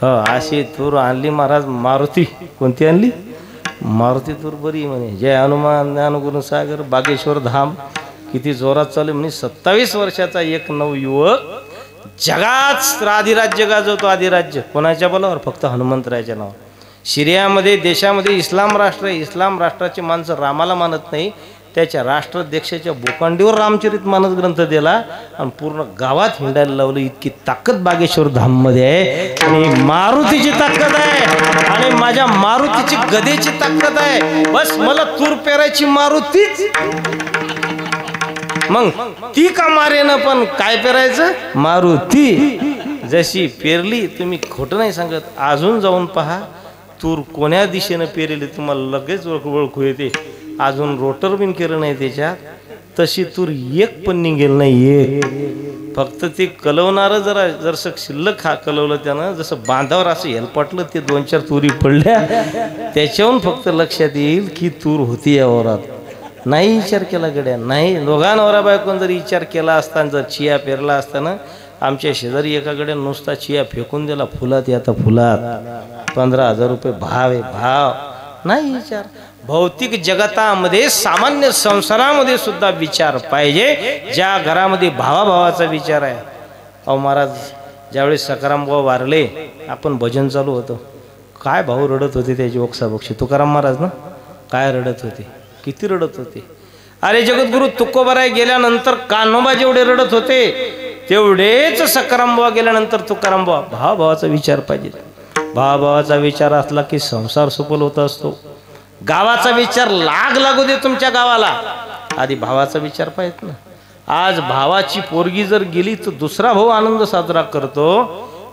अशी तूर आणली महाराज. मारुती कोणती आणली, मारुती तूर बरी म्हणे. जय हनुमान ज्ञानगुण सागर बागेश्वर धाम. किती जोरात चालू म्हणे. 27 वर्षाचा एक नवयुवक जगात अधिराज्य गाजवतो. अधिराज्य कोणाच्या बलावर, फक्त हनुमंतरायाच्या नावावर. सिरियामध्ये देशामध्ये इस्लाम राष्ट्र आहे. इस्लाम राष्ट्राची माणसं रामाला मानत नाही. त्याच्या राष्ट्राध्यक्षाच्या बोकांडीवर रामचरित मानस ग्रंथ दिला आणि पूर्ण गावात हिंडायला लावलं. इतकी ताकद बागेश्वर धाममध्ये आहे. आणि मारुतीची ताकद आहे आणि माझ्या मारुतीची गदेची ताकद आहे. बस मला तूर पेरायची मारुतीच. मग ती का मारेन, पण काय पेरायचं, मारुती. जशी पेरली, तुम्ही खोटं नाही सांगत, अजून जाऊन पहा तूर कोण्या दिशेनं पेरली तुम्हाला लगेच ओळखू येते. अजून रोटर बिन केलं नाही त्याच्यात, तशी तूर एक पण निघेल नाही. एक फक्त ते कलवणारं जरसं शिल्लक कलवलं त्यानं, जसं बांधावर असं हेलपटलं, ते 2-4 तुरी पडल्या. त्याच्याहून फक्त लक्षात येईल की तूर होती या वरात. नाही विचार केला गड्या, नाही. दोघा नवरा बायकोन जर विचार केला असताना, जर चिया पेरला असताना, आमच्या शेजारी एकाकडे नुसता चिया फेकून दिला. फुलात आता फुलात 15,000 रुपये भाव आहे. भाव नाही विचार. भौतिक जगतामध्ये, सामान्य संसारामध्ये सुद्धा विचार पाहिजे. ज्या घरामध्ये भावाभावाचा विचार आहे. अहो महाराज ज्यावेळेस सकाराम भाऊ वारले, आपण भजन चालू होतं, काय भाऊ रडत होते त्याची ओक्साबोक्षी. तुकाराम महाराज ना काय रडत होते, किती रडत होते. अरे जगद्गुरु तुकोबाराय गेल्यानंतर कान्होबा जेवढे रडत होते तेवढेच सकाराम भाऊ गेल्यानंतर तुकाराम भाऊ. भावाभावाचा विचार पाहिजे. भावाभावाचा विचार असला की संसार सफल होत असतो. गावाचा विचार लागू दे तुमच्या गावाला, आधी भावाचा विचार पाहिजे ना. आज भावाची पोरगी जर गेली तर दुसरा भाऊ आनंद साजरा करतो.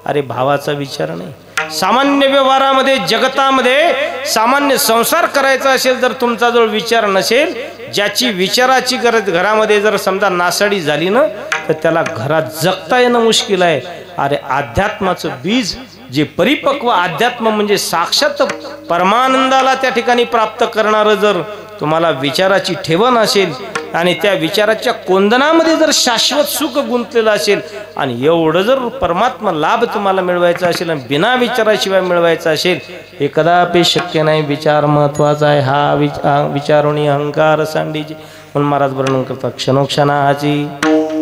अरे भावाचा विचार नाही. सामान्य व्यवहारामध्ये, जगतामध्ये सामान्य संसार करायचा असेल, जर तुमचा जवळ विचार नसेल, ज्याची विचाराची गरज घरामध्ये जर समजा नासाडी झाली ना, तर त्याला घरात जगता येणं मुश्किल आहे. अरे अध्यात्माचं बीज, जे परिपक्व अध्यात्म म्हणजे साक्षात परमानंदाला त्या ठिकाणी प्राप्त करणारं जर तुम्हाला विचाराची ठेवण असेल आणि त्या विचाराच्या कोंदणामध्ये जर शाश्वत सुख गुंतलेलं असेल आणि एवढं जर परमात्मा लाभ तुम्हाला मिळवायचा असेल आणि बिना विचाराशिवाय मिळवायचा असेल, हे कदापि शक्य नाही. विचार महत्वाचा आहे. हा विचारोनी अहंकार सांडीची. म्हणून महाराज वर्णन करतात, क्षणोक्षणाची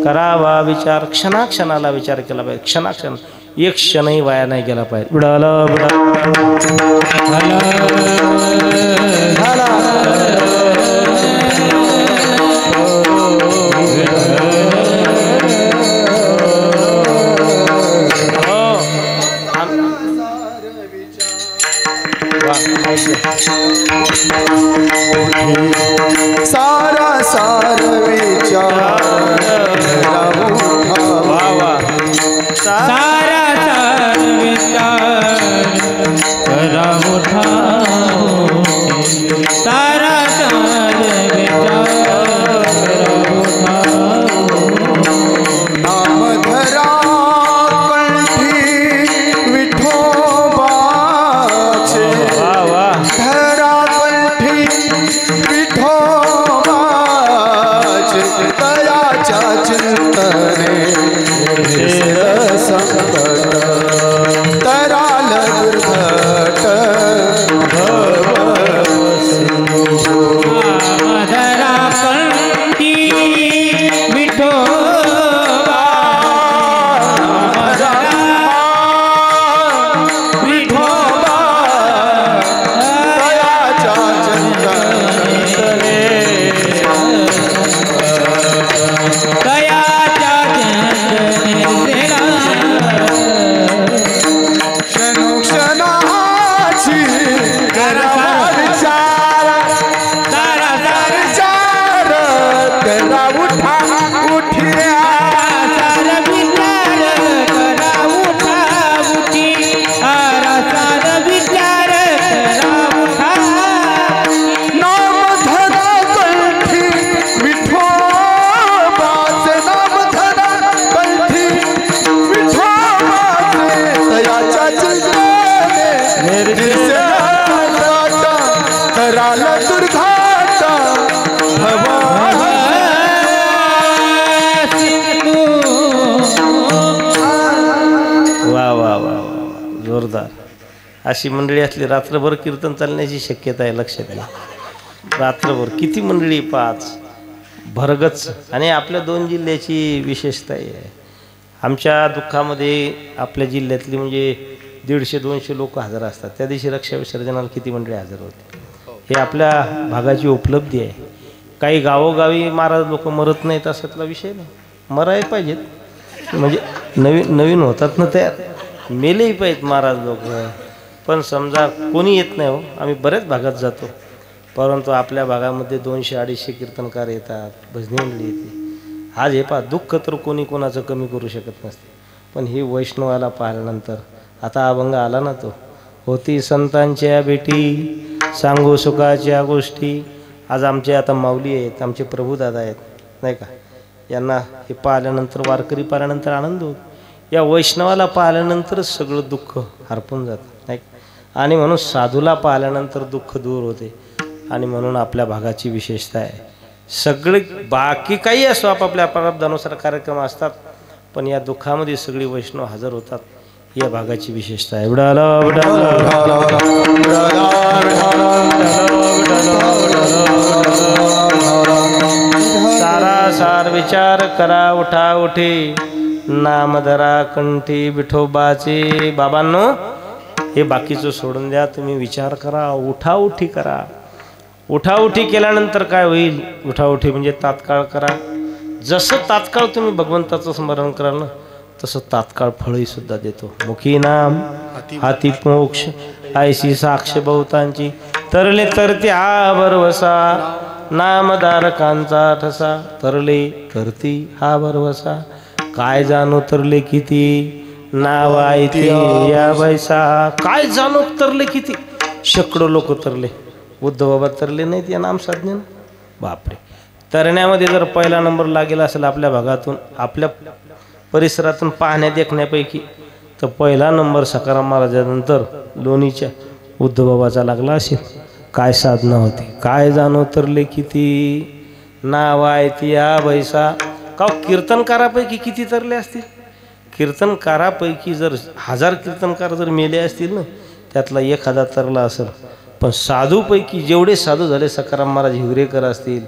करावा विचार. क्षणाक्षणाला विचार केला पाहिजे. क्षणाक्षण एक क्षणही वाया नाही गेला पाहिजे. उडाला सारा सार विचार सारा सार कराल दुर्घात भवा वा वा वा जोरदार. अशी मंडळी असली रात्रभर कीर्तन चालण्याची शक्यता आहे, लक्षात घ्या. रात्रभर किती मंडळी, 5 भरगच. आणि आपल्या 2 जिल्ह्याची विशेषता आहे. आमच्या दुःखामध्ये आपल्या जिल्ह्यातली म्हणजे 150-200 लोक हजर असतात. त्या दिवशी रक्षा विसर्जनाला किती मंडळी हजर होते, हे आपल्या भागाची उपलब्धी आहे. काही गावोगावी महाराज लोक मरत नाहीत असातला विषय नाही, मरायला पाहिजेत. म्हणजे नवीन होतात ना तयार, मेलेही पाहिजेत महाराज लोक. पण समजा कोणी येत नाही हो, आम्ही बऱ्याच भागात जातो, परंतु आपल्या भागामध्ये 200-250 कीर्तनकार येतात, भजनी मंडळी येते. आज हे पहा, दुःख तर कोणी कोणाचं कमी करू शकत नसते, पण हे वैष्णवाला पाहिल्यानंतर आता अभंग आला ना तो, होती संतांच्या भेटी सांगू सुखाच्या गोष्टी. आज आमचे आता माऊली आहेत, आमचे प्रभुदादा आहेत नाही का, यांना हे पाहिल्यानंतर, वारकरी पाहिल्यानंतर आनंद होतो. या वैष्णवाला पाहिल्यानंतरच सगळं दुःख हरपून जातं नाही का. आणि म्हणून साधूला पाहिल्यानंतर दुःख दूर होते. आणि म्हणून आपल्या भागाची विशेषता आहे. सगळे बाकी काही असो, आपापल्या प्रारब्धानुसार कार्यक्रम असतात, पण या दुःखामध्ये सगळी वैष्णव हजर होतात, या भागाची विशेषता आहे. सारासार विचार करा उठा उठी, नामधरा कंठी विठोबाचे. बाबांनो, हे बाकीचं सोडून द्या, तुम्ही विचार करा, उठाउठी करा. उठाउठी केल्यानंतर काय होईल? उठाउठी म्हणजे तात्काळ करा. जसं तात्काळ तुम्ही भगवंताचं स्मरण कराल ना, तसं तात्काळ फळही सुद्धा देतो. मुखी नाम हाती मोक्ष, ऐशी साक्ष बहुतांची. तरले तरते हा भरवसा, नामधारकांचा ठसा. तरले तरती हा भरवसा, काय जाणू तरले किती, नाव ऐते या बैसा. काय जाणू तरले किती, शेकडो लोक तरले. उद्धव बाबा तरले नाहीत या नाम साधनेनं. बापरे, तरण्यामध्ये जर पहिला नंबर लागेल असेल आपल्या भागातून, आपल्या परिसरातून पाहण्या देखण्यापैकी, तर पहिला नंबर सकाराम महाराजानंतर लोणीच्या उद्धव बाबाचा लागला असेल. काय साधना होती, काय जाणो तरले किती, नाव ऐते या बैसा. का कीर्तनकारापैकी किती तरले असतील? कीर्तनकारापैकी जर 1000 कीर्तनकार जर मेले असतील ना, त्यातला 1000 तरला असेल. पण साधूपैकी जेवढे साधू झाले, सकाराम महाराज हिवरेकर असतील,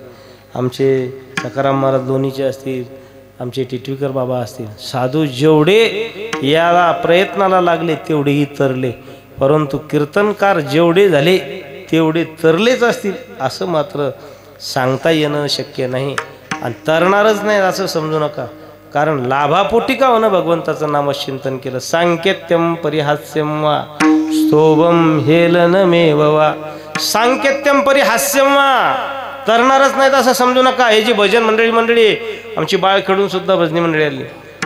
आमचे सकाराम महाराज लोणीचे असतील, आमचे टिटवीकर बाबा असतील, साधू जेवढे या प्रयत्नाला लागले तेवढेही तरले. परंतु कीर्तनकार जेवढे झाले तेवढे तरलेच असतील असं मात्र सांगता येणं शक्य नाही. आणि तरणारच नाही असं समजू नका, कारण लाभापोटी का होणं भगवंताचं नामचिंतन केलं. सांकेत्यम परिहास्यम वा स्तोभम हेलनमेव वा. सांकेत्यम परिहास्यम वा, तरणारच नाहीत असं समजू नका. हे जी भजन मंडळी आमची बाळ खेळून सुद्धा भजनी मंडळी आली,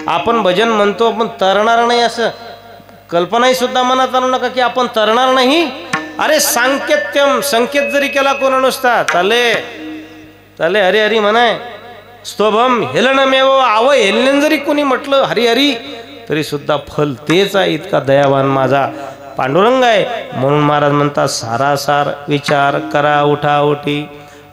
आपण भजन म्हणतो पण तरणार नाही असं कल्पनाही सुद्धा मनात आणू नका की आपण तरणार नाही. अरे सांकेत्यम, संकेत जरी केला कोणा नुसता चाले चाले हरी हरी म्हणाय. स्तोभम हेलनमेव, आव हेलनेन जरी कोणी म्हटलं हरी हरी तरी सुद्धा फल तेच आहे. इतका दयावान माझा पांडुरंग आहे. म्हणून महाराज म्हणतात, सारासार विचार करा उठा उठी,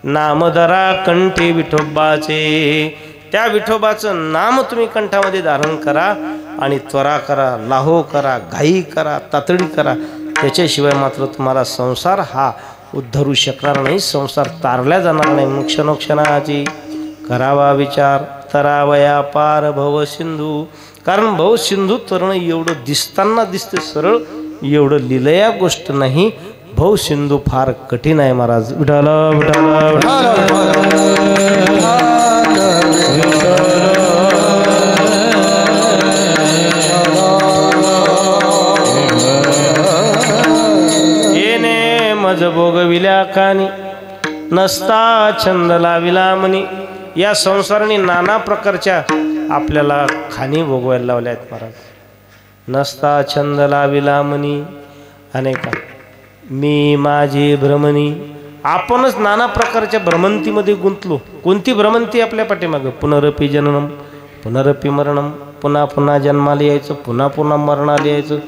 नामधरा कंठी विठोबाचे. त्या विठोबाचं नाम तुम्ही कंठामध्ये धारण करा आणि त्वरा करा, लाहो करा, घाई करा, तातडी करा. त्याच्याशिवाय मात्र तुम्हाला संसार हा उद्धरू शकणार नाही, संसार तारल्या जाणार नाही. क्षणोक्षणाची करावा विचार, तरावया पार भव सिंधू. कारण भव सिंधू तरण एवढं दिसताना दिसते सरळ, एवढं लिलया गोष्ट नाही. भव सिंधू फार कठीण आहे महाराज. विठाला विठाला येणे मज भोगविल्या कानी, नसता छंद लाविला मनी. या संसाराने नाना प्रकारच्या आपल्याला खाणी भोगवायला लावल्या आहेत महाराज. नसता छंद लाविला मनी अनेका, मी माझी भ्रमणी. आपणच नाना प्रकारच्या भ्रमंतीमध्ये गुंतलो. कोणती भ्रमंती आपल्या पाठीमागं? पुनरपी जननम पुनरपी मरणम. पुन्हा पुन्हा जन्माला यायचं, पुन्हा पुन्हा मरणाला यायचं.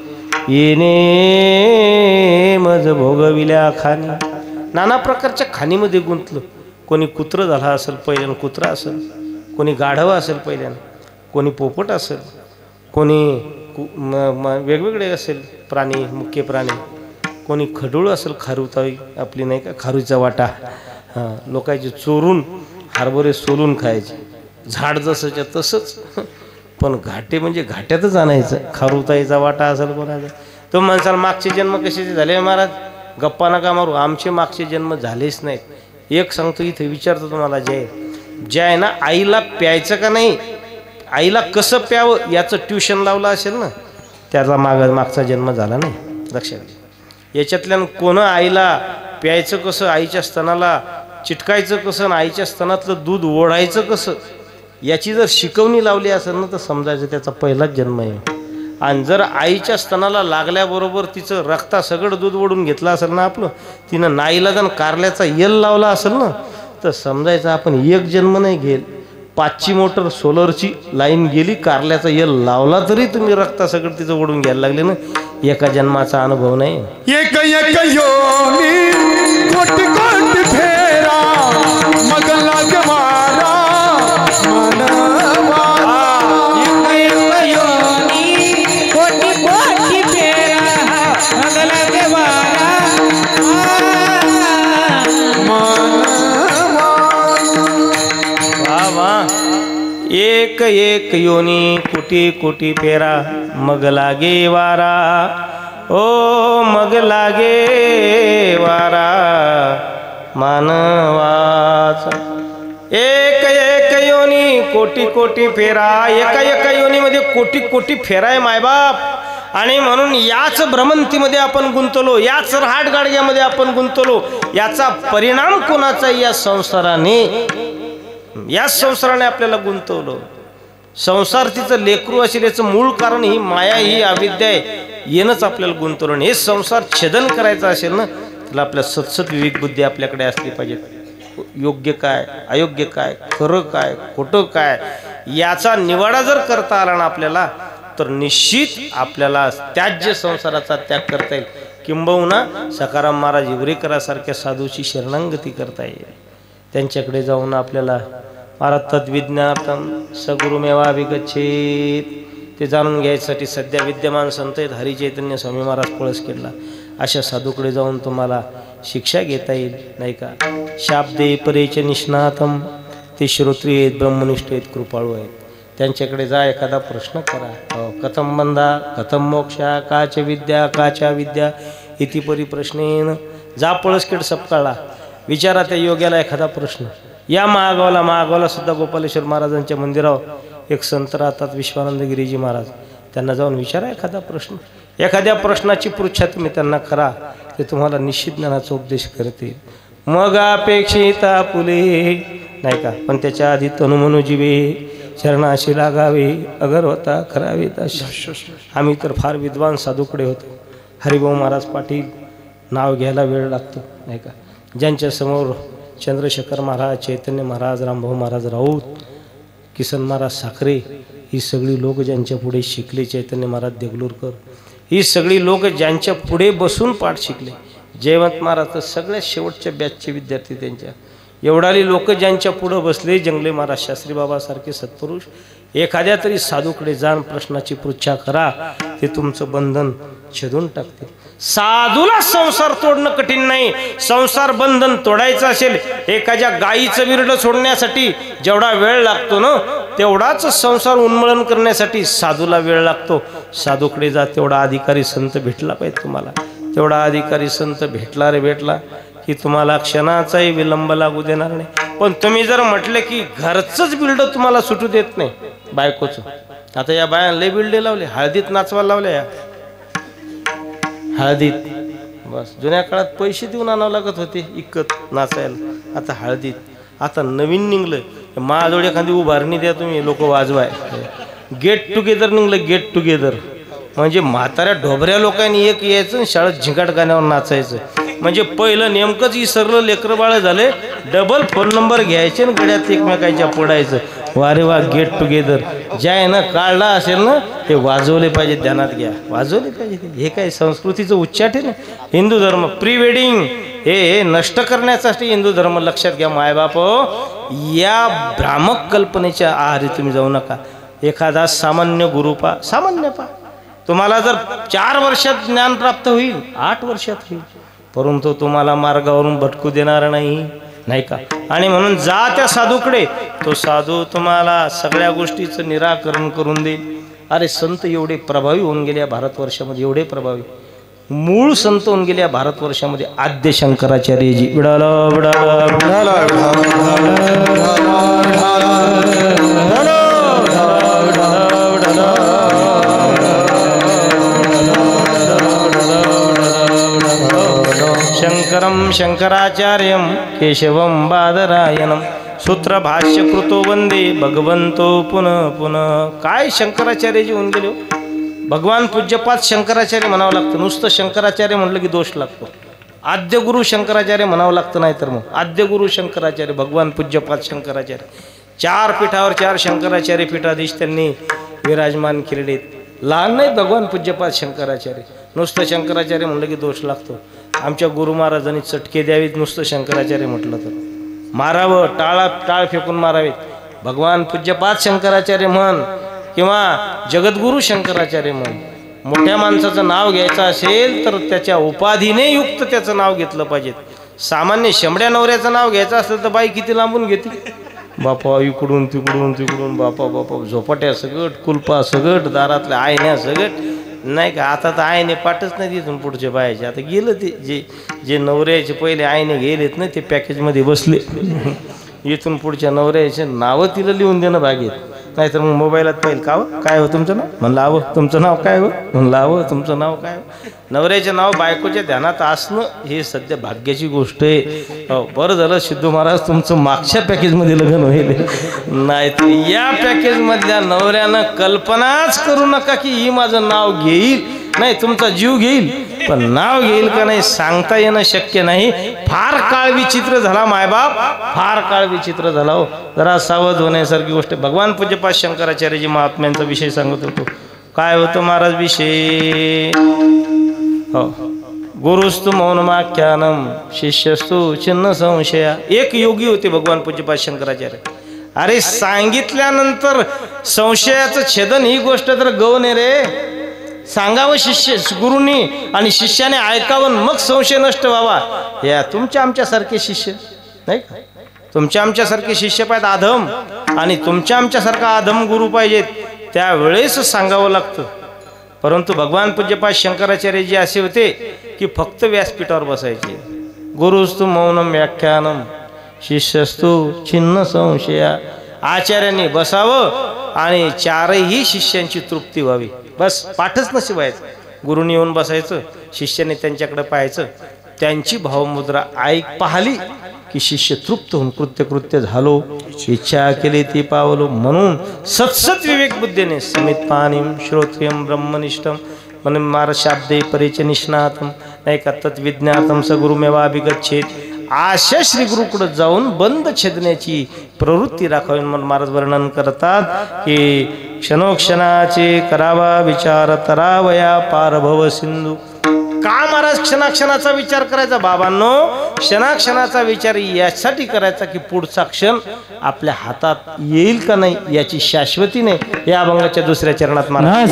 येणे मज भोगविल्या खाणी. नाना प्रकारच्या खाणीमध्ये गुंतलं. कोणी कुत्रं झाला असेल पहिल्यानं, कुत्रा असेल, कोणी गाढवं असेल पहिल्यानं, कोणी पोपट असेल, कोणी वेगवेगळे असेल प्राणी, मुख्य प्राणी, कोणी खडूळ असेल, खारुताई आपली नाही का, खारूचा वाटा. हां, लोकांचे चोरून हरभरे सोलून खायचे. झाड जसंच्या तसंच, पण घाटे म्हणजे घाट्यातच आणायचं. खारुताईचा वाटा असेल कोणाचा. तो माणसाला मागचे जन्म कशाचे झाले महाराज, गप्पा नका मारू, आमचे मागचे जन्म झालेच नाहीत. एक सांगतो, इथे विचारतो तुम्हाला, जे आहे ना, आईला प्यायचं का नाही, आईला कसं प्यावं याचं ट्युशन लावलं असेल ना, त्याचा मागचा जन्म झाला नाही. लक्षात घ्या. याच्यातल्या कोणं आईला प्यायचं कसं, आईच्या स्तनाला चिटकायचं कसं, आणि आईच्या स्तनातलं दूध ओढायचं कसं, याची जर शिकवणी लावली असेल ना, तर समजायचं त्याचा पहिलाच जन्म आहे. आणि जर आईच्या स्तनाला लागल्याबरोबर तिचं रक्तासगळं दूध ओढून घेतलं असेल ना आपलं, तिनं नाईलाजान कारल्याचा यल लावला असेल ना, तर समजायचं आपण एक जन्म नाही घेल, 5ची मोटर सोलरची लाईन गेली, कारल्याचा यल लावला तरी तुम्ही रक्तासगळं तिचं ओढून घ्यायला लागले ना. एका जन्माचा अनुभव नाही. एक एक योनी कोटी कोटी फेरा मग लागे वारा मनवा. एक एक योनी कोटी कोटी फेरा मग लागे वारा, ओ मग लागे वारा मानवाचा. एक एक योनी कोटी कोटी फेरा, एका एका योनीमध्ये कोटी कोटी फेरा आहे मायबाप. आणि म्हणून याच भ्रमंतीमध्ये आपण गुंतलो, याच रहाटगाडग्यामध्ये आपण गुंतलो. याचा परिणाम कोणाचा, या संसाराने, याच संसाराने आपल्याला गुंतवलं. संसार तिचं लेकरू असेल, याचं मूळ कारण ही माया, ही अविद्या आहे. येणंच आपल्याला गुंतवलं. हे संसार छेदन करायचं असेल ना, त्याला आपल्या सतसत विवेक बुद्धी आपल्याकडे असली पाहिजे. योग्य काय, अयोग्य काय, खरं काय, खोटं काय, याचा निवाडा जर करता आला ना आपल्याला, तर निश्चित आपल्याला त्याज्य संसाराचा त्याग करता येईल. किंबहुना सखाराम महाराज हिवरेकरासारख्या साधूची शरणागती करता येईल. त्यांच्याकडे जाऊन आपल्याला महाराज तद्विज्ञातम सगुरुमेवा विगच्छेत, ते जाणून घ्यायसाठी सध्या विद्यमान संत आहेत हरिचैतन्य स्वामी महाराज पळसखेडला, अशा साधूकडे जाऊन तुम्हाला शिक्षा घेता येईल नाही का. शाब्दे परेच निष्णातम, ते श्रोत्रिय आहेत, ब्रह्मनिष्ठ आहेत, कृपाळू आहेत. त्यांच्याकडे जा, एखादा प्रश्न करा. कथम बंधा कथम मोक्षा, काच विद्या काचा विद्या इति परी प्रश्नेन. जा पळसखेड सपकाळला, विचारा त्या योग्याला एखादा प्रश्न. या महागावला सुद्धा गोपालेश्वर महाराजांच्या मंदिरावर एक संत राहतात, विश्वानंद गिरीजी महाराज. त्यांना जाऊन विचारा एखादा प्रश्न. एखाद्या प्रश्नाची पृच्छा तुम्ही त्यांना करा, ते तुम्हाला निश्चित ज्ञानाचा उपदेश करतील. मग अपेक्षिता फुले नाही का, पण त्याच्या आधी तनुमनु जीवे चरणाशी लागावे, अगरवता करावेत. आम्ही तर फार विद्वान साधूकडे होतो. हरिभाऊ महाराज पाटील नाव घ्यायला वेळ लागतो नाही का. ज्यांच्यासमोर चंद्रशेखर महाराज, चैतन्य महाराज, रामभाऊ महाराज राऊत, किसन महाराज साखरे, ही सगळी लोक ज्यांच्या पुढे शिकले, चैतन्य महाराज देगलूरकर, ही सगळी लोक ज्यांच्या पुढे बसून पाठ शिकले. जयवंत महाराज तर सगळ्यात शेवटच्या बॅचचे विद्यार्थी त्यांच्या. एवढाली लोक ज्यांच्या पुढे बसले, जंगले महाराज, शास्त्री बाबासारखे सत्पुरुष. एखाद्या तरी साधूकडे जाऊन प्रश्नाची पृच्छा करा, ते तुमचं बंधन छेदून टाकते. साधूला संसार तोडणं कठीण नाही. संसार बंधन तोडायचं असेल, एखाद्या गायीचं विरड सोडण्यासाठी जेवढा वेळ लागतो ना, तेवढाच संसार उन्मळन करण्यासाठी साधूला वेळ लागतो. साधूकडे जा, तेवढा अधिकारी संत भेटला पाहिजे तुम्हाला. तेवढा अधिकारी संत भेटला रे भेटला की तुम्हाला क्षणाचाही विलंब लागू देणार नाही. पण तुम्ही जर म्हटले की घरचंच बिल्ड तुम्हाला सुटू देत नाही, बायकोचं. आता या बाया लय बिल्डे लावले, हळदीत नाचवायला लावल्या. या हळदीत बस, जुन्या काळात पैसे देऊन आणावं लागत होते इकत नाचायला. आता हळदीत, आता नवीन निघलं, माझ्याजवळ एखादी उभारणी द्या तुम्ही, लोक वाजवाय. गेट टुगेदर निघलं, गेट टुगेदर म्हणजे म्हाताऱ्या ढोबऱ्या लोकांनी एक यायचं, शाळेत झिंगाट गाण्यावर नाचायचं. म्हणजे पहिलं नेमकंच विसरलं, लेकरं बाळ झाले, डबल फोन नंबर घ्यायचे आणि गड्यात एकमेकांच्या पडायचं. वारे वा गेट टुगेदर ज्या ना काढला असेल ना हे वाजवले पाहिजे, ध्यानात घ्या, वाजवले पाहिजे. हे काय संस्कृतीचं उच्चाट आहे ना. हिंदू धर्म प्री वेडिंग हे नष्ट करण्यासाठी हिंदू धर्म. लक्षात घ्या मायबाप, या भ्रामक कल्पनेच्या आहारी तुम्ही जाऊ नका. एखादा सामान्य गुरु पा, सामान्य पा, तुम्हाला जर 4 वर्षात ज्ञान प्राप्त होईल, 8 वर्षात होईल, परंतु तुम्हाला मार्गावरून भटकू देणार नाही का. आणि म्हणून जा त्या साधूकडे, तो साधू तुम्हाला सगळ्या गोष्टीचं निराकरण करून देईल. अरे संत एवढे प्रभावी होऊन गेले या भारतवर्षामध्ये, एवढे प्रभावी मूळ संत होऊन गेले या भारतवर्षामध्ये. आद्य शंकराचार्यजी विडाला विडाला विडाला शंकरं शंकराचार्यं केशवं बादरायणं सूत्रभाष्य कृतो वंदे भगवंतो पुनः पुनः. काय शंकराचार्यजी होऊन गेले हो. भगवान पूज्यपाद शंकराचार्य म्हणावं लागतं. नुसतं शंकराचार्य म्हटलं की दोष लागतो. आद्य गुरु शंकराचार्य म्हणावं लागतं, नाही तर मग आद्य गुरु शंकराचार्य भगवान पूज्यपाद शंकराचार्य. 4 पीठावर 4 शंकराचार्य पीठाधीश त्यांनी विराजमान केलेले आहेत. लहान नाही भगवान पूज्यपाद शंकराचार्य. नुसतं शंकराचार्य म्हणलं की दोष लागतो. आमच्या गुरु महाराजांनी चटके द्यावीत नुसतं शंकराचार्य म्हटलं तर. मारावं, टाळ फेकून मारावेत. भगवान पूज्यपाद शंकराचार्य म्हण किंवा जगद्गुरु शंकराचार्य म्हण. मोठ्या माणसाचं नाव घ्यायचं असेल तर त्याच्या उपाधीने युक्त त्याचं नाव घेतलं पाहिजे. सामान्य शेंबड्या नवऱ्याचं नाव घ्यायचं असेल तर बाई किती लांबून घेते. बापा इकडून तिकडून तिकडून, बापा बापा झोपाट्या सगट, कुलपा सगट, दारातल्या आयन्या सगट, नाही का. आता तर आयने पाठच नाही तिथून पुढच्या बायाचे. आता गेलं ते जे नवऱ्याचे पहिले आयने गेलेत ना ते पॅकेजमध्ये बसले. इथून पुढच्या नवऱ्याचे नावं तिला लिहून देणं भागेत. नाहीतर मग मोबाईलात पाहिजे का काय हो तुमचं नाव, म्हणलं आवं तुमचं नाव काय हो, म्हणलं आवं तुमचं नाव काय हो. नवऱ्याचे नाव बायकोच्या ध्यानात असणं हे सध्या भाग्याची गोष्ट आहे. हो बरं झालं सिद्धू महाराज तुमचं मागच्या पॅकेजमध्ये लग्न होईल. नाही तर या पॅकेजमधल्या नवऱ्यानं कल्पनाच करू नका की ही माझं नाव घेईल. नाही तुमचा जीव घेईल पण नाव घेईल का नाही सांगता येणं शक्य नाही. फार काळ विचित्र झाला मायबाप, फार काळ विचित्र झाला हो. जरा सावध होण्यासारखी गोष्ट. भगवान पूज्यपाद शंकराचार्यजी महात्म्यांचा विषय सांगत होतो. काय होतं महाराज विषय. हो गुरुस्तु मौनमाख्यानम शिष्यस्तु छिन्न संशया. एक योगी होते भगवान पूज्यपाद शंकराचार्य. अरे सांगितल्यानंतर संशयाचं छेदन ही गोष्ट तर गौण आहे रे. सांगावं शिष्य गुरुनी आणि शिष्याने ऐकावं मग संशय नष्ट व्हावा. या तुमच्या आमच्यासारखे शिष्य नाही का, तुमच्या आमच्यासारखे शिष्य पाहिजेत आधम, आणि तुमच्या आमच्यासारखा आधम गुरु पाहिजेत. त्यावेळेस सांगावं लागतं. परंतु भगवान पूज्यपाद शंकराचार्यजी असे होते की फक्त व्यासपीठावर बसायचे. गुरुस्तु मौनम व्याख्यानम शिष्यस्तु छिन्न संशया. आचार्यांनी बसावं आणि 4ही शिष्यांची तृप्ती व्हावी. बस पाठच नसे व्हायचं. गुरुनी येऊन बसायचं, शिष्याने त्यांच्याकडे पाहायचं, त्यांची भावमुद्रा पाहिली की शिष्य तृप्त होऊन कृत्य झालो, इच्छा केली ती पावलो. म्हणून सत्सत विवेक बुद्धीने समित पाणीम श्रोत्रियम ब्रह्मनिष्ठम म्हणून मार शाब्दे परिचय निष्णातम नाही का तत्विज्ञातम स गुरुमेवाभिगच्छेत. अशा श्री गुरुकडे जाऊन बंद छेदण्याची प्रवृत्ती दाखवून मन महाराज वर्णन करतात की क्षणोक्षणाचे करावा विचार तरावया पारभव सिंधू. का महाराज क्षणाक्षणाचा विचार करायचा बाबांनो. क्षणाक्षणाचा विचार यासाठी करायचा की पुढचा क्षण आपल्या हातात येईल का नाही याची शाश्वती नाही. या अभंगाच्या 2ऱ्या चरणात महाराज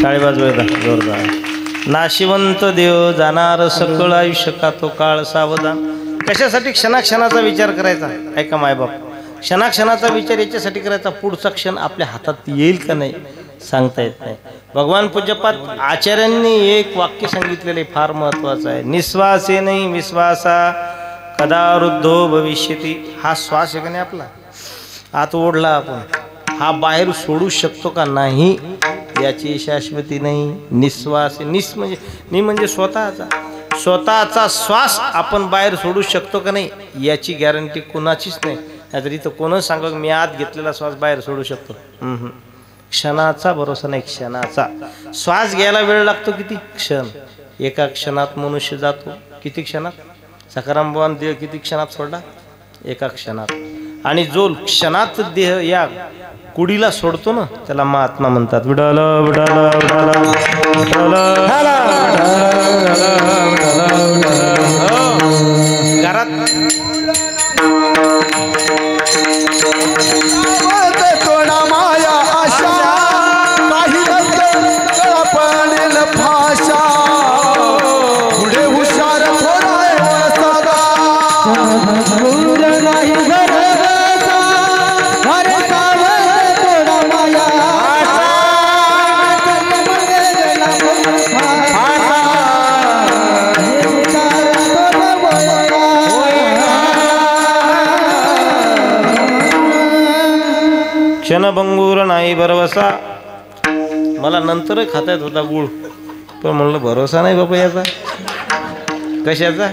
टाळी वाजवायला जोरदार. नाशिवंत देव जाणार सकळ आयुष्य का तो काळ सावधान. कशासाठी? क्षणाक्षणाचा विचार करायचा. ऐका मायबाप, क्षणाक्षणाचा विचार याच्यासाठी करायचा, पुढचा क्षण आपल्या हातात येईल का नाही सांगता येत नाही. भगवान पूज्यपाद आचार्यांनी एक वाक्य सांगितलेले फार महत्वाचं आहे. निश्वासे नाही विश्वासा कदा वृद्धो भविष्यती. हा श्वास आहे का नाही आपला, आत ओढला आपण, हा बाहेर सोडू शकतो का नाही याची शाश्वती नाही. निश्वास म्हणजे स्वतःचा श्वास आपण बाहेर सोडू शकतो का नाही याची गॅरंटी कोणाचीच नाही. नाहीतर इथं कोणच सांगा मी आत घेतलेला श्वास बाहेर सोडू शकतो. क्षणाचा भरोसा नाही. क्षणाचा श्वास घ्यायला वेळ लागतो किती क्षण. एका क्षणात मनुष्य जातो. किती क्षणात? सखाराम भगवान देह किती क्षणात सोडला? एका क्षणात. आणि जो क्षणात देह या कुडीला सोडतो ना त्याला महात्मा म्हणतात. विडाल विडाल विडाल घरात थोडा माया आशा काही पडेल भाषा पुढे हुशार थोडा क्षणभंगूर नाही भरवसा. मला नंतर खाता येत होता गुळ, पण म्हणलं भरोसा नाही बाबा याचा. कशाचा?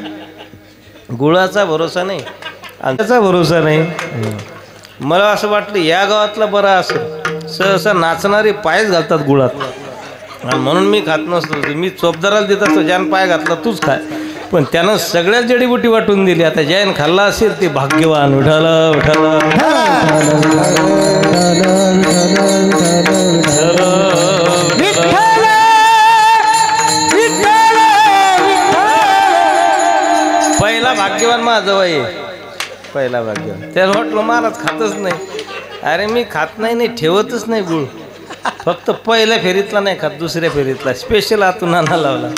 गुळाचा भरोसा नाही, त्याचा भरोसा नाही. मला असं वाटलं या गावातला बरा असेल. सहसा नाचणारे पायच घालतात गुळात, आणि म्हणून मी खात नसतो. मी चोपदाराला देत असतो, ज्यानं पाय घातला तूच खाय. पण त्यानं सगळ्यात जडीबुटी वाटून दिली. आता ज्यानं खाल्ला असेल ते भाग्यवान. विठाला विठाला पहिला भाग्यवान माझं वय. पहिला भाग्यवान. त्याला वाटलं महाराज खातच नाही. अरे मी खात नाही ठेवतच नाही गुळ. फक्त पहिल्या फेरीतला नाही खात, दुसऱ्या फेरीतला स्पेशल आतून आणा लावला.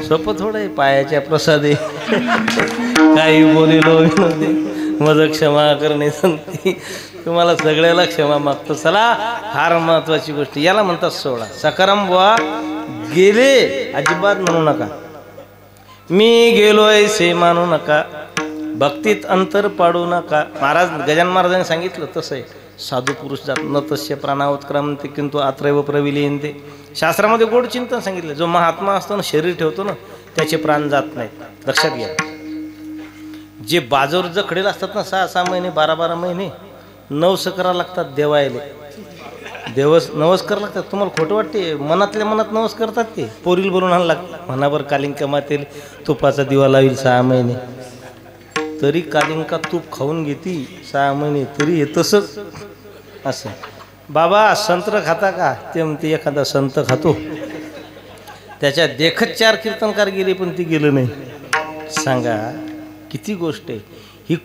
सोपं थोडं आहे. पायाच्या प्रसादे काही बोलिलो विनोदे मज क्षमा करणे संती. तुम्हाला सगळ्याला क्षमा मागतो. चला फार महत्वाची गोष्ट याला म्हणतात सोहळा. सखाराम बुवा गेले अजिबात म्हणू नका. मी गेलोय से मानू नका. भक्तीत अंतर पाडू नका. महाराज गजानन महाराजांनी सांगितलं तसं आहे. साधू पुरुष जात न तस्य प्राणावत्क्रांती किंतु आत्रैव प्रविलीयन्ते. शास्त्रामध्ये गोड चिंतन सांगितलं. जो महात्मा असतो ना, शरीर ठेवतो ना, त्याचे प्राण जात नाहीत. लक्षात घ्या. जे बाजूवर जखडेल असतात ना, 6-6 महिने 12-12 महिने नवस करावं लागतात देवायले. नवस करावं लागतात. तुम्हाला खोटं वाटते? मनातल्या मनात नवस करतात ते. पोरील भरून आणायला लागतात. मनावर कालिंका मातेल तुपाचा दिवा लावील 6 महिने. तरी कालिंका तूप खाऊन घेती 6 महिने तरी तसंच असं. बाबा संत्र खाता का? ते म्हणते एखादा संत खातो. त्याच्या देखत 4 कीर्तनकार गेले पण ती गेलं नाही. सांगा किती गोष्ट आहे ही.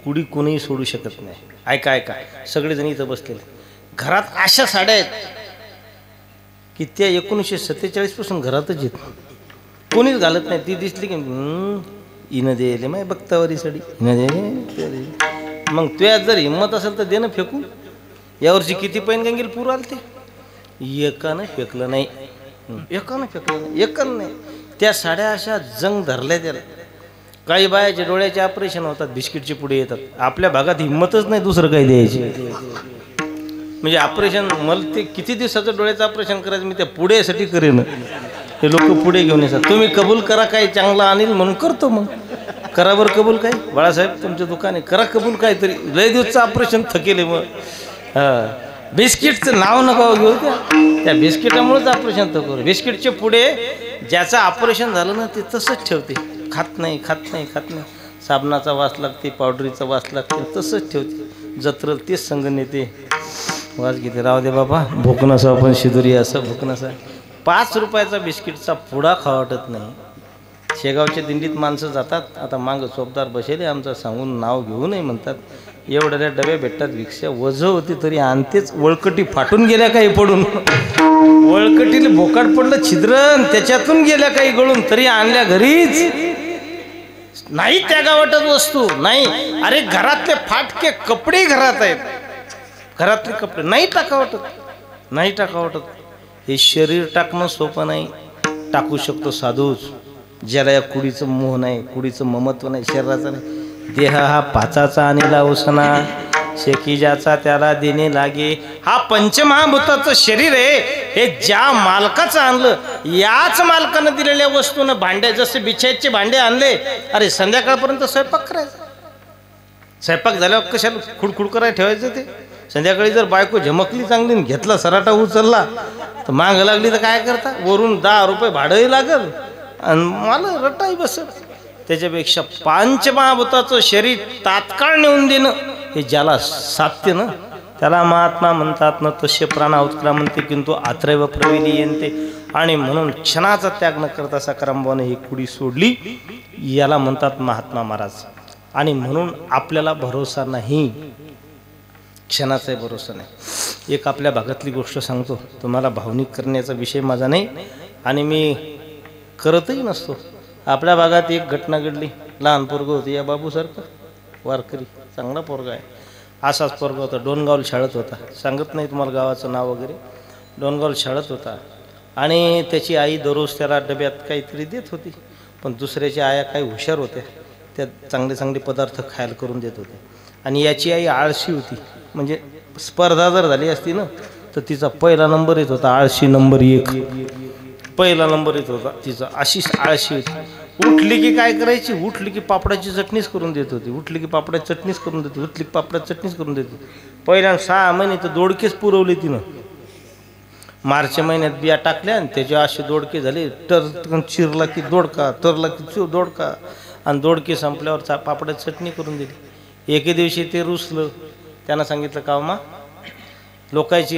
कुडी कोणीही सोडू शकत नाही. ऐका सगळेजण इथं बसलेले. घरात अशा साड्या आहेत की त्या 1947 पासून घरातच येत. कोणीच घालत नाही. ती दिसली की इनं द्यायले माय बघतावरी साडी इनं द्यायले. मग तुझ्यात जर हिंमत असेल तर देणं फेकून. यावर्षी किती पैनगंगेल पूर आले ते एकानं फेकलं नाही. एकानं नाही. त्या साड्या अशा जंग धरल्या त्याला. काही बायाचे डोळ्याचे ऑपरेशन होतात, बिस्किटचे पुढे येतात. आपल्या भागात हिंमतच नाही दुसरं काही द्यायची. म्हणजे ऑपरेशन मला ते किती दिवसाचं डोळ्याचं ऑपरेशन करायचं मी त्या पुढेसाठी करेन. हे लोक पुढे घेऊन येतात. तुम्ही कबूल करा काही चांगला आणील म्हणून करतो. मग करा बरं कबूल काय बाळासाहेब तुमच्या दुकाने करा कबूल काहीतरी. लय दिवसचं ऑपरेशन थकेले. मग बिस्किटचं नाव नका घेऊ. त्या बिस्किटामुळेच ऑपरेशन तर करू. बिस्किटचे पुढे ज्याचं ऑपरेशन झालं ना ते तसंच ठेवते. खात नाही. साबणाचा वास लागते, पावडरीचा वास लागते, तसंच ठेवते. जत्रल तेच संग नेते. वास घेते. राहू दे बाबा भूक नसा आपण शिदुरी असं भूक नसा. 5 रुपयाचा बिस्किटचा पुडा खावा वाटत नाही. शेगावच्या दिंडीत माणसं जातात. आता मागं चोपदार बसेले आमचं सांगून नाव घेऊ नये म्हणतात. एवढ्या डबे भेटतात भिक्षा वज होती तरी आणतेच वळकटी फाटून गेल्या काही पडून वळकटीला भोकाट पडलं छिद्रन त्याच्यातून गेल्या काही गळून तरी आणल्या घरीच नाही त्या गावातच वस्तू नाही अरे घरातले फाटके कपडे घरात आहेत घरातले कपडे नाही टाका वाटत हे शरीर टाकणं सोपं नाही टाकू शकतो साधूच ज्याला या कुडीचं मोह नाही कुडीचं ममत्व नाही शरीराचं नाही देह हा पाचाचा आणि लावसना शेकीजाचा त्याला देणे लागे हा पंचमहाभूताचं शरीर आहे हे ज्या मालकाचं आणलं याच मालकानं दिलेल्या वस्तूनं भांडे जसे बिछायचे भांडे आणले अरे संध्याकाळपर्यंत स्वयंपाक करायचा स्वयंपाक झाल्यावर कशाला खुडखुड करायला ठेवायचं ते संध्याकाळी जर बायको झमकली चांगली घेतला सराटा उचलला तर माग लागली तर काय करता वरून 10 रुपये भाडंही लागल आणि मला रटाई बसत त्याच्यापेक्षा पंचमहाभूताचं शरीर तात्काळ नेऊन देणं हे ज्याला साध्य ना त्याला महात्मा म्हणतात ना तसे प्राणा उत्क्रामंते किंतु आत्रैव प्रविलीयन्ते आणि म्हणून क्षणाचा त्याग न करता सकारामभावाने ही कुडी सोडली याला म्हणतात महात्मा महाराज आणि म्हणून आपल्याला भरोसा नाही क्षणाचाही भरोसा नाही एक आपल्या भागातली गोष्ट सांगतो तुम्हाला भावनिक करण्याचा विषय माझा नाही आणि मी करतही नसतो आपल्या भागात एक घटना घडली लहान पोरगं होतं या बाबूसारखं वारकरी चांगला पोरगा आहे असाच पोरगा होता डोनगाव शाळेत होता सांगत नाही तुम्हाला गावाचं नाव वगैरे डोनगाव शाळेत होता आणि त्याची आई दररोज त्याला डब्यात काहीतरी देत होती पण दुसऱ्याच्या आया काही हुशार होत्या त्या चांगले चांगले पदार्थ खायला करून देत होते आणि याची आई आळशी होती म्हणजे स्पर्धा जर झाली असती ना तर तिचा पहिला नंबर येत होता आळशी नंबर 1 पहिला नंबर येत होता तिचा अशीच आळशी होती उठली की काय करायची उठली की पापडाची चटणीच करून देत होती उठली की पापडाची चटणीच करून देत उठली की पापडाची चटणीच करून देत पहिल्या 6 महिने तर दोडकेच पुरवले तिनं मार्च महिन्यात बिया टाकल्या आणि त्याचे असे दोडके झाले तर चिरला की दोडका तरला की दोडका आणि दोडके संपल्यावर पापडाची चटणी करून दिली एके दिवशी ते रुसलं त्यांना सांगितलं का मा लोकांची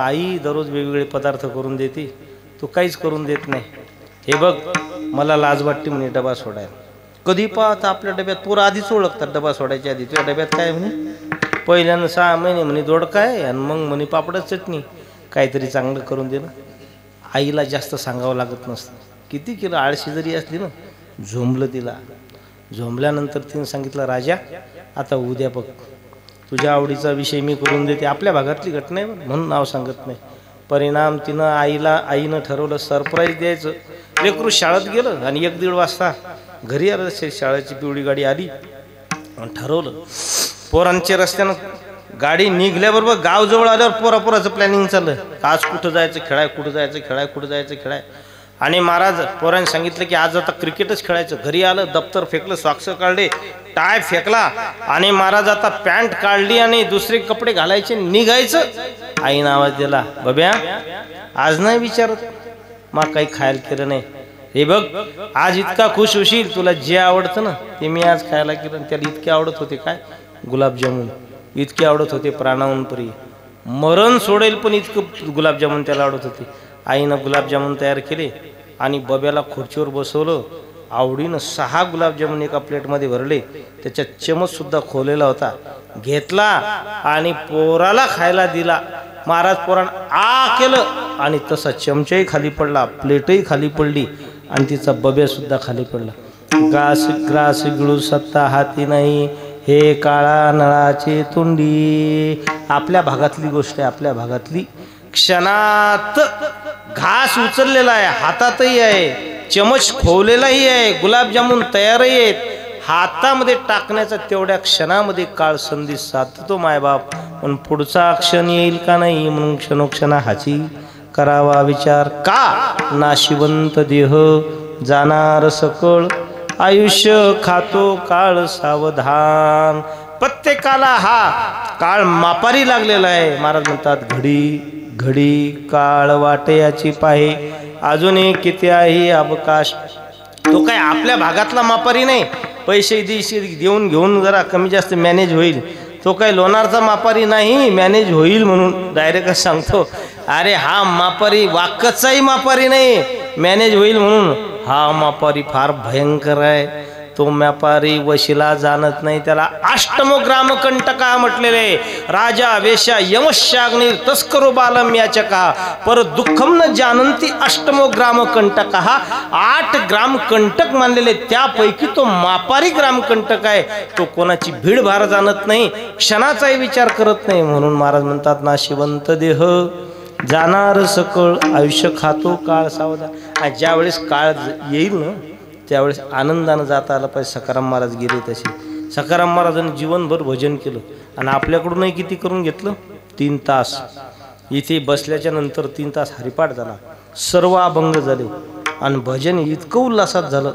आई दररोज वेगवेगळे पदार्थ करून देते तू काहीच करून देत नाही हे बघ मला लाज वाटते म्हणे डबा सोडायला कधी पाहता आपल्या डब्यात पोरं आधीच ओळखतात डबा सोडायच्या आधी तुझ्या डब्यात काय म्हणे पहिल्यानं 6 महिने म्हणे दोडका आहे आणि मग म्हणे पापडाची चटणी काहीतरी चांगलं करून दे ना आईला जास्त सांगावं लागत नसतं किती केलं आळशी जरी असली ना झोंबलं तिला झोंबल्यानंतर तिने सांगितलं राजा आता उद्या बघ तुझ्या आवडीचा विषय मी करून देते आपल्या भागातली घटना आहे म्हणून नाव सांगत नाही परिणाम तिनं आईनं ठरवलं सरप्राईज द्यायचं लेकरू शाळेत गेलं आणि 1-1.5 वाजता घरी आलं शाळेची पिवळी गाडी आली आणि ठरवलं पोरांच्या रस्त्यानं गाडी निघल्याबरोबर गावजवळ आल्यावर पोराचं प्लॅनिंग चाललं आज कुठं जायचं खेळाय आणि महाराज पोरांनी सांगितलं की आज आता क्रिकेटच खेळायचं घरी आलं दप्तर फेकलं सॉक्स काढले टाय फेकला आणि महाराज आता पॅन्ट काढली आणि दुसरे कपडे घालायचे निघायचं आईनं आवाज दिला बब्या आज नाही विचारत मग काही खायला केलं नाही हे बघ आज इतका खुश होशील तुला जे आवडतं ना ते मी आज खायला केलं त्याला इतके आवडत होते काय गुलाबजामुन इतके आवडत होते प्राणाहून परी मरण सोडेल पण इतकं गुलाबजामुन त्याला आवडत होते आईनं गुलाबजामुन तयार केले आणि बब्याला खुर्चीवर बसवलं आवडीनं 6 गुलाबजामुन एका प्लेटमध्ये भरले त्याच्यात चमचसुद्धा खोलेला होता घेतला आणि पोराला खायला दिला महाराज पोरानं आ केलं आणि तसा चमचाही खाली पडला प्लेटही खाली पडली आणि तिचा बब्यासुद्धा खाली पडला ग्रास गिळू सत्ता हाती नाही हे काळा नळाची तुंडी आपल्या भागातली गोष्ट आहे आपल्या भागातली क्षणात घास उचललेला आहे हातातही आहे चमच खोवलेलाही आहे गुलाबजामुन तयारही आहेत हातामध्ये टाकण्याचा तेवढ्या क्षणामध्ये काळ संधी साधतो मायबाप पण पुढचा क्षण येईल का नाही म्हणून क्षणोक्षणा हाची करावा विचार का नाशिवंत देह जाणार सकळ आयुष्य खातो काळ सावधान प्रत्येकाला हा काळ मापारी लागलेला आहे महाराज म्हणतात घडी काळ वाटेयाची पाहे अजूनही किती आहे अवकाश तो काय आपल्या भागातला मापारी नाही पैसे देऊन घेऊन जरा कमी जास्त मॅनेज होईल तो काही लोणारचा मापारी नाही मॅनेज होईल म्हणून डायरेक्टच सांगतो अरे हा मापारी वाकचाही मापारी नाही मॅनेज होईल म्हणून हा मापारी फार भयंकर आहे तो व्यापारी वशिला जाणत नाही, त्याला अष्टमो ग्रामकंटका म्हटलेले. राजा वेश्या यमशाग्नी तस्करो बालम याचका पर दुःखम न जानंती अष्टमो ग्रामकंटका. 8 ग्रामकंटक मानलेले, त्यापैकी तो मापारी ग्रामकंटक आहे. तो कोणाची भीड भार जाणत नाही, क्षणाचाही विचार करत नाही. म्हणून महाराज म्हणतात नाशिवंत देह जाणार सकळ, आयुष्य खातो काळ सावधान. आणि ज्यावेळेस काळ येईल ना त्यावेळेस आनंदानं जाता आलं पाहिजे. सखाराम महाराज गेले तसे. सखाराम महाराजांनी जीवनभर भजन केलं आणि आपल्याकडूनही किती करून घेतलं, 3 तास. इथे बसल्याच्या नंतर 3 तास हरिपाठ झाला, सर्व अभंग झाले आणि भजन इतकं उल्हासात झालं.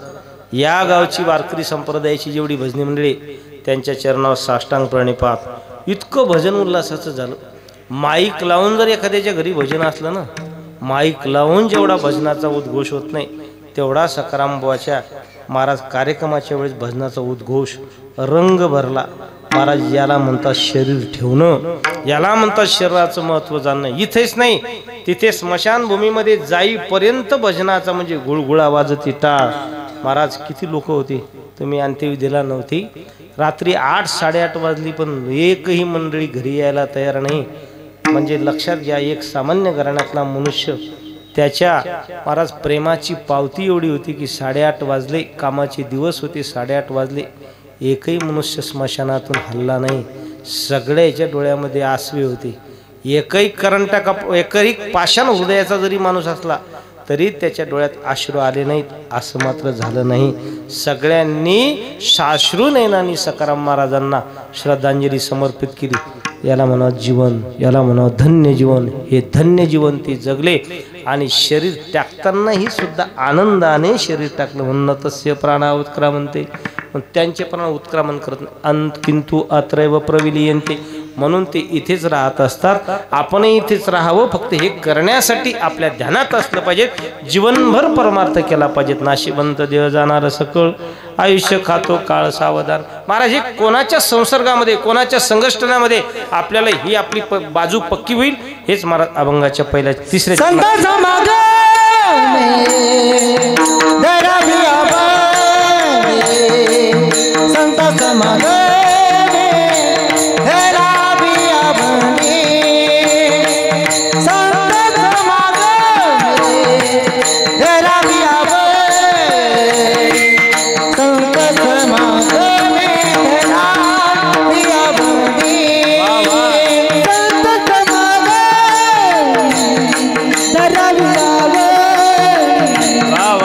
या गावची वारकरी संप्रदायाची जेवढी भजनी मंडळी त्यांच्या चरणावर साष्टांग प्रणिपात. इतकं भजन उल्हासाचं झालं. माईक लावून जर एखाद्याच्या घरी भजन असलं ना, माईक लावून जेवढा भजनाचा उद्घोष होत नाही तेवढा सखाराम बुवाच्या महाराज कार्यक्रमाच्या वेळेस भजनाचा उद्घोष, रंग भरला. महाराज याला म्हणतात शरीर ठेवणं, याला म्हणतात शरीराचं महत्त्व जाणणं. इथेच नाही तिथे स्मशानभूमीमध्ये जाईपर्यंत भजनाचा म्हणजे गुळगुळा वाजती टाळ. महाराज किती लोक होते, तुम्ही अंत्यविधीला नव्हती. रात्री 8-8:30 वाजली पण एकही मंडळी घरी यायला तयार नाही. म्हणजे लक्षात घ्या, एक सामान्य घराण्यातला मनुष्य त्याच्या महाराज प्रेमाची पावती एवढी होती की 8:30 वाजले, कामाचे दिवस होते, 8:30 वाजले, एकही मनुष्य स्मशानातून हल्ला नाही. सगळ्याच्या डोळ्यामध्ये आसवे होते. एकही पाषाण हृदयाचा जरी माणूस असला तरी त्याच्या डोळ्यात अश्रू आले नाहीत, असं मात्र झालं नाही. सगळ्यांनी साश्रू नयनांनी सखाराम महाराजांना श्रद्धांजली समर्पित केली. याला म्हणावं जीवन, याला म्हणावं धन्य जीवन. हे धन्य जीवन ते जगले आणि शरीर टाकतानाही सुद्धा आनंदाने शरीर टाकलं. म्हणून तस्य प्राणा उत्क्रामंते, पण त्यांचे प्राण उत्क्रामन करत नाही. किंतु अत्रैव प्रविलीयन्ते, म्हणून ते इथेच राहत असतात. आपणही इथेच राहावं, फक्त हे करण्यासाठी आपल्या ध्यानात असलं पाहिजे. जीवनभर परमार्थ केला पाहिजे. नाशिवंत देह जाणार सकळ, आयुष्य खातो काळ सावधान. महाराज हे कोणाच्या संसर्गामध्ये, कोणाच्या संघटनामध्ये आपल्याला ही आपली बाजू पक्की होईल, हेच महाराज अभंगाच्या पहिल्या 3ऱ्या वाह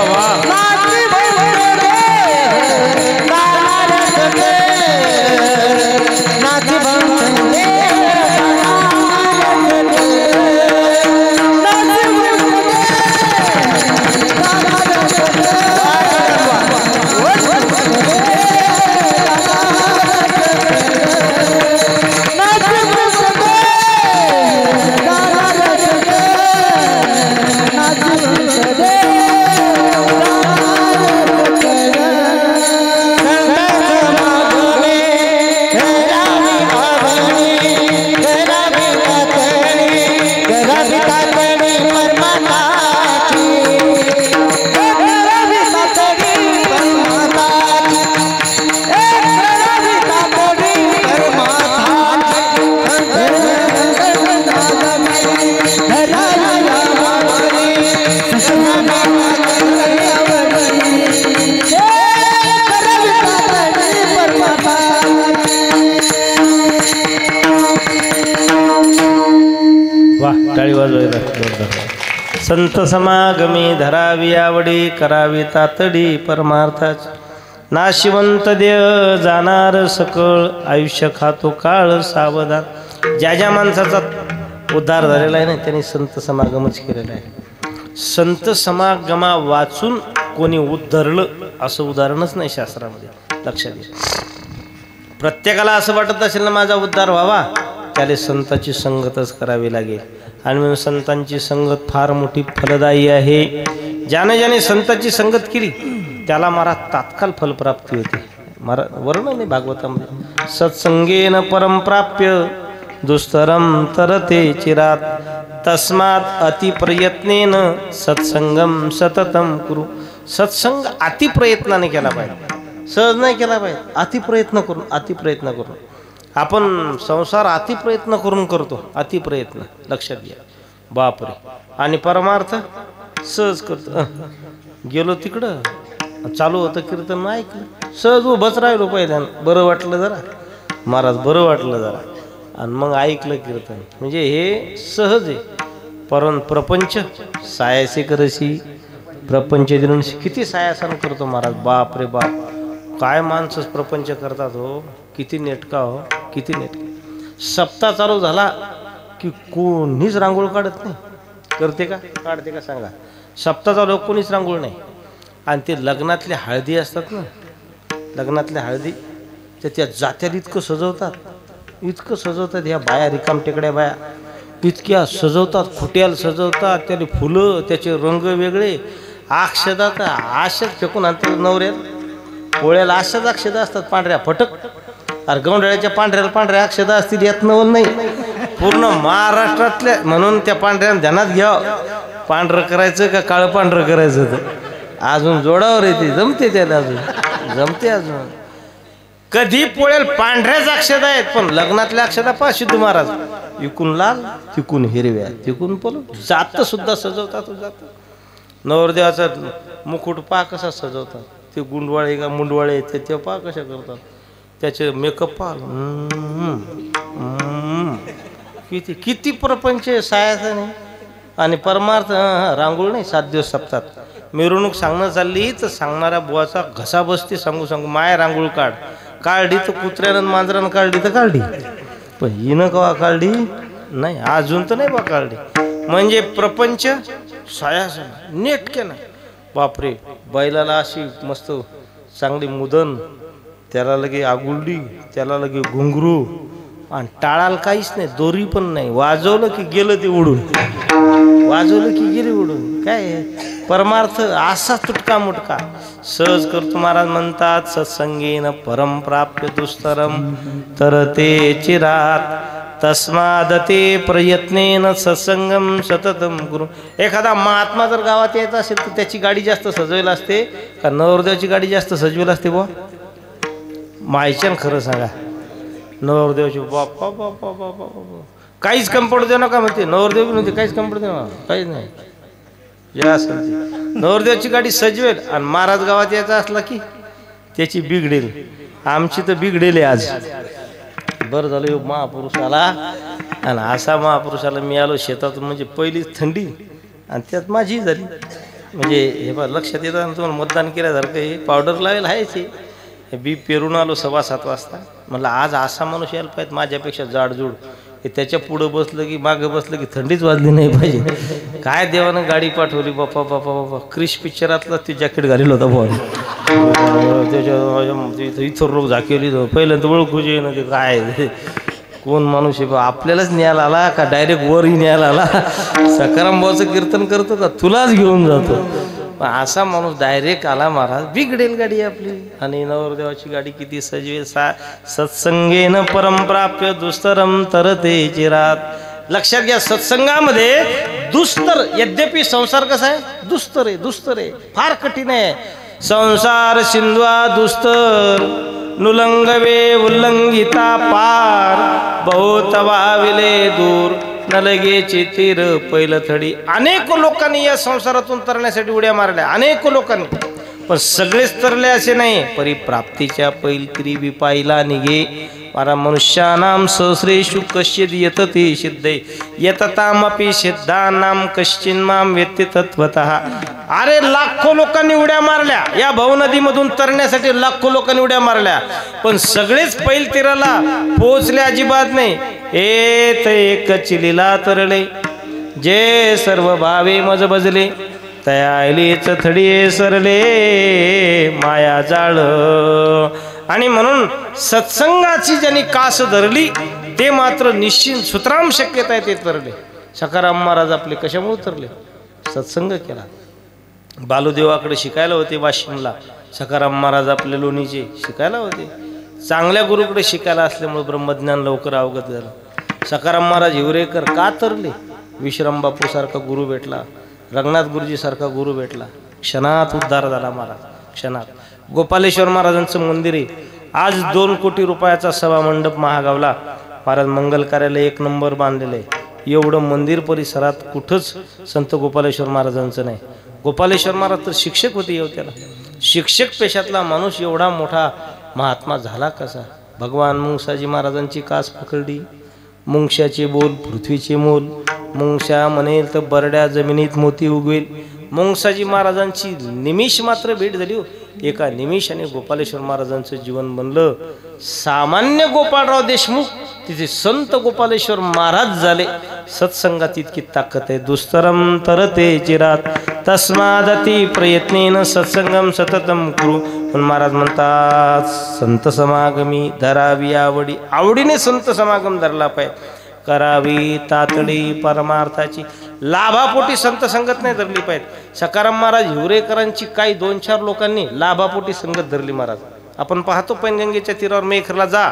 वाह जोरदार. संत समागमी धरावी आवडी करावी तातडी परमार्थाची नाशिवंत देव जाणार सकळ आयुष्य खातो काळ सावधान. ज्या ज्या माणसाचा उद्धार झालेला आहे ना त्यांनी संत समागमच केलेला आहे. संत समागमा वाचून कोणी उद्धरलं असं उदाहरणच नाही शास्त्रामध्ये. लक्षात घ्या. प्रत्येकाला असं वाटत असेल ना माझा उद्धार व्हावा त्याला संतांची संगतच करावी लागेल. आणि म्हणून संतांची संगत फार मोठी फलदायी आहे. ज्याने ज्याने संतांची संगत केली त्याला महाराज तात्काळ फलप्राप्ती होते. महाराज वर्णन आहे भागवतामध्ये. सत्संगेन परम प्राप्य दुस्तरम तरते चिरात तस्मात अतिप्रयत्नेन सत्संगम सततम कुरु. सत्संग अतिप्रयत्नाने केला पाहिजे. सहज नाही केला पाहिजे. अतिप्रयत्न करून आपण संसार अतिप्रयत्न करून करतो. अतिप्रयत्न लक्षात घ्या. बापरे. आणि परमार्थ सहज करतो. गेलो तिकडं चालू होतं कीर्तन ऐकलं सहज उभंच राहिलो पहिल्यांदा. बरं वाटलं जरा महाराज बरं वाटलं जरा आणि मग ऐकलं कीर्तन. म्हणजे हे सहज आहे. प्रपंच सायासी करशी प्रपंच दिनून किती सायासन करतो महाराज. बाप रे बाप काय माणसंच प्रपंच करतात हो. किती नेटका हो किती नेटका. सप्ताह चालू झाला की कोणीच रांगोळ काढत नाही. करते का काढते का सांगा. सप्ताह चालू कोणीच रांगोळ नाही. आणि ते लग्नातल्या हळदी असतात ना लग्नातल्या हळदी त्या जात्याला इतकं सजवतात ह्या बाया रिकाम टेकड्या बाया इतक्या सजवतात. खुट्याला सजवतात त्याला फुलं त्याचे रंग वेगळे. अक्षदा तर आशाच फेकून आणतात नवऱ्यात. पोळ्याला अशाच अक्षदा असतात पांढऱ्या फटक. अरे गवंडाळ्याच्या पांढऱ्या अक्षदा असतील यात नवल नाही. पूर्ण महाराष्ट्रातल्या म्हणून त्या पांढऱ्या ध्यानात घ्या. पांढरं करायचं का काळं पांढरं करायचं तर अजून जोडावर येते. जमते त्याला अजून कधी पोळ्याला पांढऱ्याच अक्षदा आहेत पण लग्नातल्या अक्षदा पा सिद्धू महाराज इकून लाल तिकून हिरव्या तिकून पलू जात सुद्धा सजवतात. नवरदेवाचा मुकुट पा कसा सजवतात. ते गुंडवाळे का मुंडवाळे ते पा कशा करतात. त्याचे मेकअप पा किती प्रपंच सायाचा नाही. आणि परमार्थ रांगोळ नाही. 7 दिवस सप्तात मिरवणूक सांगणं चालली तर सांगणाऱ्या बुवाचा घसा बसते. सांगू माय रांगोळ काढली तर कुत्र्यानं मांजरानं काढली तर काढली पण हिनं कवा काढली नाही अजून तर नाही बा काढली. म्हणजे प्रपंच सायासा नेटके ना. बापरे. बैलाला अशी मस्त चांगली मुदन त्याला लगे आगुलडी त्याला लगे घुंगरू आणि टाळाला काहीच नाही. दोरी पण नाही. वाजवलं की गेलं ते उडून काय परमार्थ असा तुटका मुटका सहज करतो. महाराज म्हणतात सत्संगेन परम प्राप्य दुस्तरम तरते चिरात तस्मादते प्रयत्नेन सत्संगम सततम गुरु. एखादा महात्मा जर गावात यायचा असेल तर त्याची गाडी जास्त सजवेला असते का नवरदेवाची गाडी जास्त सजवेला असते बुवा. मायच्यान खरं सांगा. नवरदेवाची बाप्पा बाप्पा बाप्पा काहीच कम्फर्ट देऊ नका म्हणते. नवरदेव म्हणते काहीच कम्फर्ट देऊ नका काहीच नाही. या असेल नवरदेवाची गाडी सजवेल आणि महाराज गावात यायचा असला की त्याची बिघडेल. आमची तर बिघडेल आज. बरं झालं महापुरुष आला आणि असा महापुरुषाला मी आलो शेतातून. म्हणजे पहिलीच थंडी आणि त्यात माझी झाली. म्हणजे हे बा लक्षात येतं तुम्हाला मतदान केल्यासारखं हे पावडर लावेल आहे. बी पेरून आलो 7:15 वाजता. म्हणलं आज असा माणूस यायला पाहिजे माझ्यापेक्षा जाडजूड. हे त्याच्या पुढं बसलं की मागं बसलं की थंडीच वाजली नाही पाहिजे. काय देवानं गाडी पाठवली बाप्पा बाप्पा बाप्पा. क्रिश पिक्चरातला ते जॅकेट घालेलं होता बॉल. त्याच्या इथं रोग झाकेली पहिल्यांदा ओळखूच ये ना ते काय कोण माणूस आहे बा. आपल्यालाच न्यायला आला का डायरेक्ट वरही न्यायला आला. सकाराम भाऊचं कीर्तन करतो का तुलाच घेऊन जातो. असा माणूस डायरेक्ट आला. महाराज बिघडेल गाडी आपली. आणि नवरदेवाची गाडी किती सजवेल. सत्संगेन परम प्राप्य दुस्तरम तरते चिरात. लक्षात घ्या सत्संगामध्ये दुस्तर. यद्यपि संसार कसा आहे दुस्तर आहे फार कठीण आहे. संसार सिंधवा दुस्तर नुलंगवे उल्लंघिता पार बहुत वाविले दूर न लगे चितीर पहिलं थडी. अनेक लोकांनी या संसारातून तरण्यासाठी उड्या मारल्या. अनेक लोकांनी पण सगळेच तरले असे नाही. परी प्राप्तीच्या पैलकिरी विपाईला निघे मारा मनुष्यानाम सहस्रेषु कश्चिद यतते सिद्धे यततामपि सिद्धानाम कश्चिन माम वेत्ति तत्वतः. अरे लाखो लोकांनी उड्या मारल्या या भाऊ नदीमधून तरण्यासाठी, लाखो लोकांनी उड्या मारल्या, पण सगळेच पैल तीराला पोहोचले अजिबात नाही. एक चिलीला तरले जे सर्व भावे मज बजले तयालीच थडी सरले माया जाळ. आणि म्हणून सत्संगाची ज्यांनी कास धरली ते मात्र निश्चित सुतराम शक्यता आहे ते तरले. सखाराम महाराज आपले कशामुळे तरले? सत्संग केला. बालुदेवाकडे शिकायला होते वाशिमला, सखाराम महाराज आपले लोणीचे शिकायला होते. चांगल्या गुरुकडे शिकायला असल्यामुळे ब्रह्मज्ञान लवकर अवगत झालं. सखाराम महाराज हिवरेकर का तरले? विश्राम बापू सारखा गुरु भेटला, रंगनाथ गुरुजी सारखा गुरु भेटला, क्षणात उद्धार झाला महाराज, क्षणात. गोपालेश्वर महाराजांचं मंदिर आहे आज 2 कोटी रुपयाचा सभा मंडप महागावला. महाराज मंगल कार्यालय 1 नंबर बांधलेलं आहे. एवढं मंदिर परिसरात कुठंच संत गोपालेश्वर महाराजांचं नाही. गोपालेश्वर महाराज तर शिक्षक होते येवत्याला. शिक्षक पेशातला माणूस एवढा मोठा महात्मा झाला कसा? भगवान मुंगसाजी महाराजांची कास पकडली. मुंगशाचे बोल पृथ्वीचे मोल, मुंगशा म्हणेल तर बरड्या जमिनीत मोती उगवेल. मुंगसाजी महाराजांची निमिष मात्र भेट झाली हो. एका निमिषाने गोपालेश्वर महाराजांचं जीवन बनलं. सामान्य गोपाळराव देशमुख तिथे संत गोपालेश्वर महाराज झाले. सत्संगात इतकी ताकद आहे. दुस्तरम तरते चिरात तस्मादती प्रयत्नेन सत्संगम सततम कुरु. पण महाराज म्हणतात संत समागमी धरावी आवडी. आवडीने संत समागम धरला पाहिजे. करावी तातडी परमार्थाची. लाभापोटी संत संगत नाही धरली पाहिजे. सखाराम महाराज हिवरेकरांची काही 2-4 लोकांनी लाभापोटी संगत धरली महाराज. आपण पाहतो पैनगंगेच्या तीरावर मेखरला जा,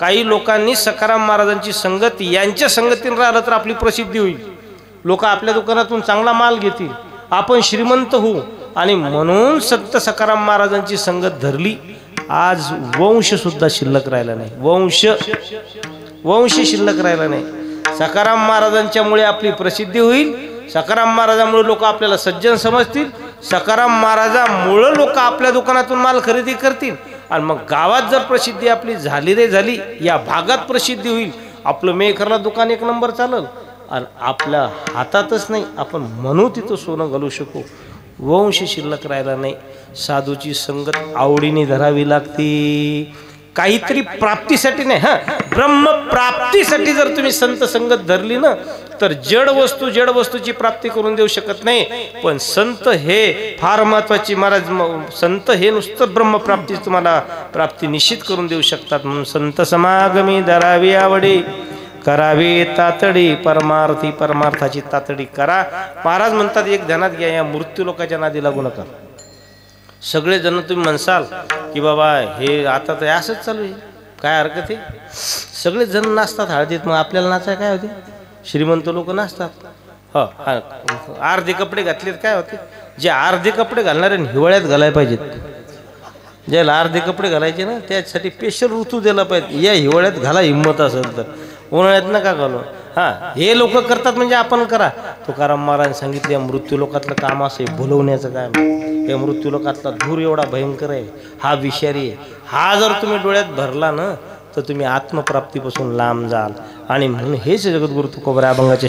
काही लोकांनी सखाराम महाराजांची संगत यांच्या संगतीने राहिलं तर आपली प्रसिद्धी होईल. लोक आपल्या दुकानातून चांगला माल घेतील, आपण श्रीमंत होऊ. आणि म्हणून संत सखाराम महाराजांची संगत धरली. आज वंश सुद्धा शिल्लक राहिला नाही. वंश शिल्लक राहिला नाही. सखाराम महाराजांच्यामुळे आपली प्रसिद्धी होईल. सखाराम महाराजांमुळे लोक आपल्याला सज्जन समजतील. सखाराम महाराजांमुळे लोक आपल्या दुकानातून माल खरेदी करतील. आणि मग गावात जर प्रसिद्धी आपली झाली रे झाली, या भागात प्रसिद्धी होईल. आपलं मेखरला दुकान 1 नंबर चालल. आणि आपल्या हातातच नाही, आपण म्हणू तिथं सोनं घालू शकू. वंश शिल्लक राहिला नाही. साधूची संगत आवडीने धरावी लागते. काहीतरी प्राप्तीसाठी नाही, ब्रह्म प्राप्तीसाठी जर तुम्ही संत संगत धरली ना तर जड वस्तूची प्राप्ती करून देऊ शकत नाही. पण संत हे फार महत्वाची. महाराज संत हे नुसतं ब्रह्मप्राप्ती तुम्हाला प्राप्ती निश्चित करून देऊ शकतात. म्हणून संत समागमी धरावी आवडी करावी तातडी परमार्थी. परमार्थाची तातडी करा. महाराज म्हणतात एक ध्यानात घ्या, या मृत्यू लोकांच्या नादी लागू नका. सगळे जण तुम्ही म्हणसाल की बाबा हे आता तर असंच चालू आहे, काय हरकत आहे. सगळे जण नाचतात हळदीत, मग आपल्याला नाचाय काय होते? श्रीमंत लोक नाचतात. हो, अर्धे कपडे घातलेत काय होते? जे अर्धे कपडे घालणारे हिवाळ्यात घालायला पाहिजेत. ज्याला अर्धे कपडे घालायचे ना त्यासाठी स्पेशल ऋतू दिला पाहिजे. या हिवाळ्यात घाला हिंमत असेल तर, उन्हाळ्यात नका घालू. हे लोक करतात म्हणजे आपण करा. तुकाराम महाराज सांगितले या मृत्यू लोकातलं काम असं आहे बोलवण्याचं काम. या मृत्यू लोकातला धूर एवढा भयंकर आहे, हा विषारी आहे. हा जर तुम्ही डोळ्यात भरला ना तर तुम्ही आत्मप्राप्तीपासून लांब जाल. आणि म्हणून हेच जगद्गुरु तुकोबरा अभंगाचे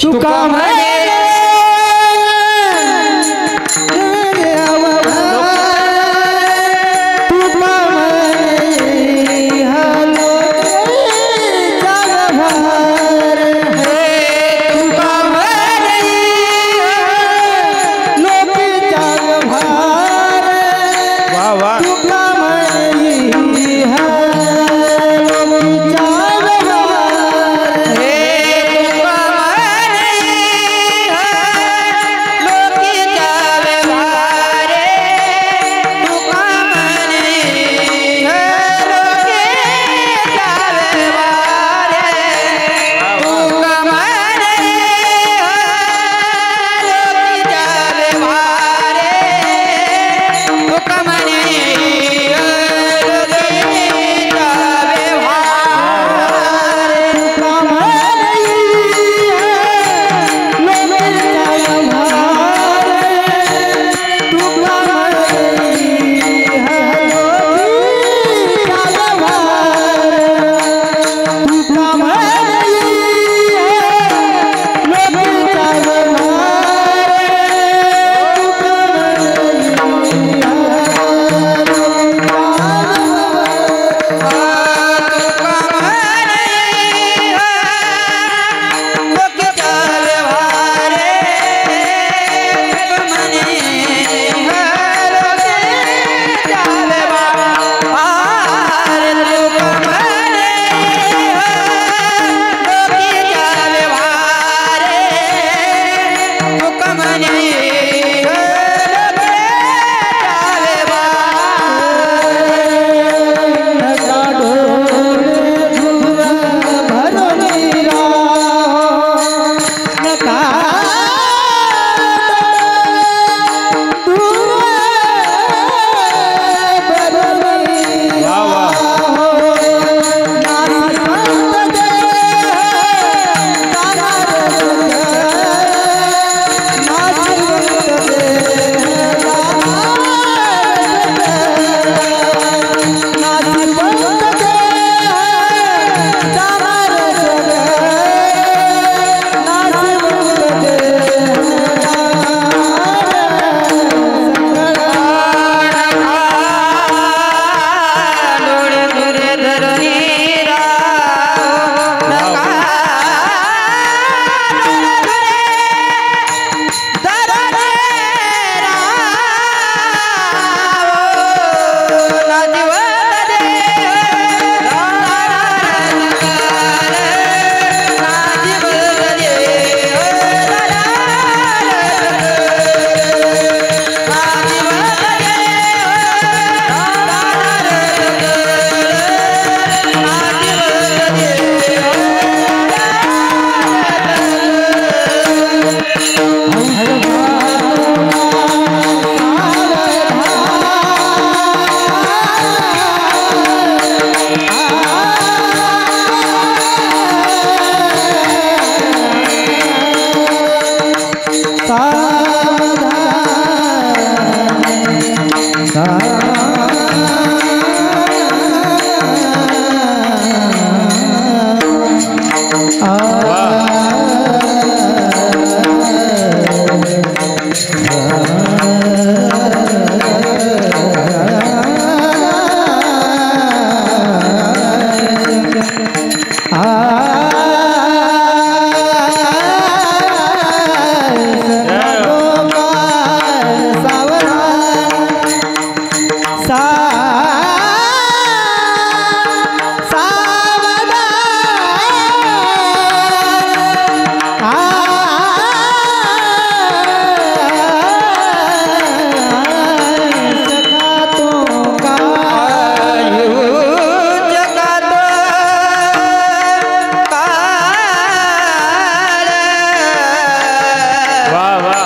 वा वा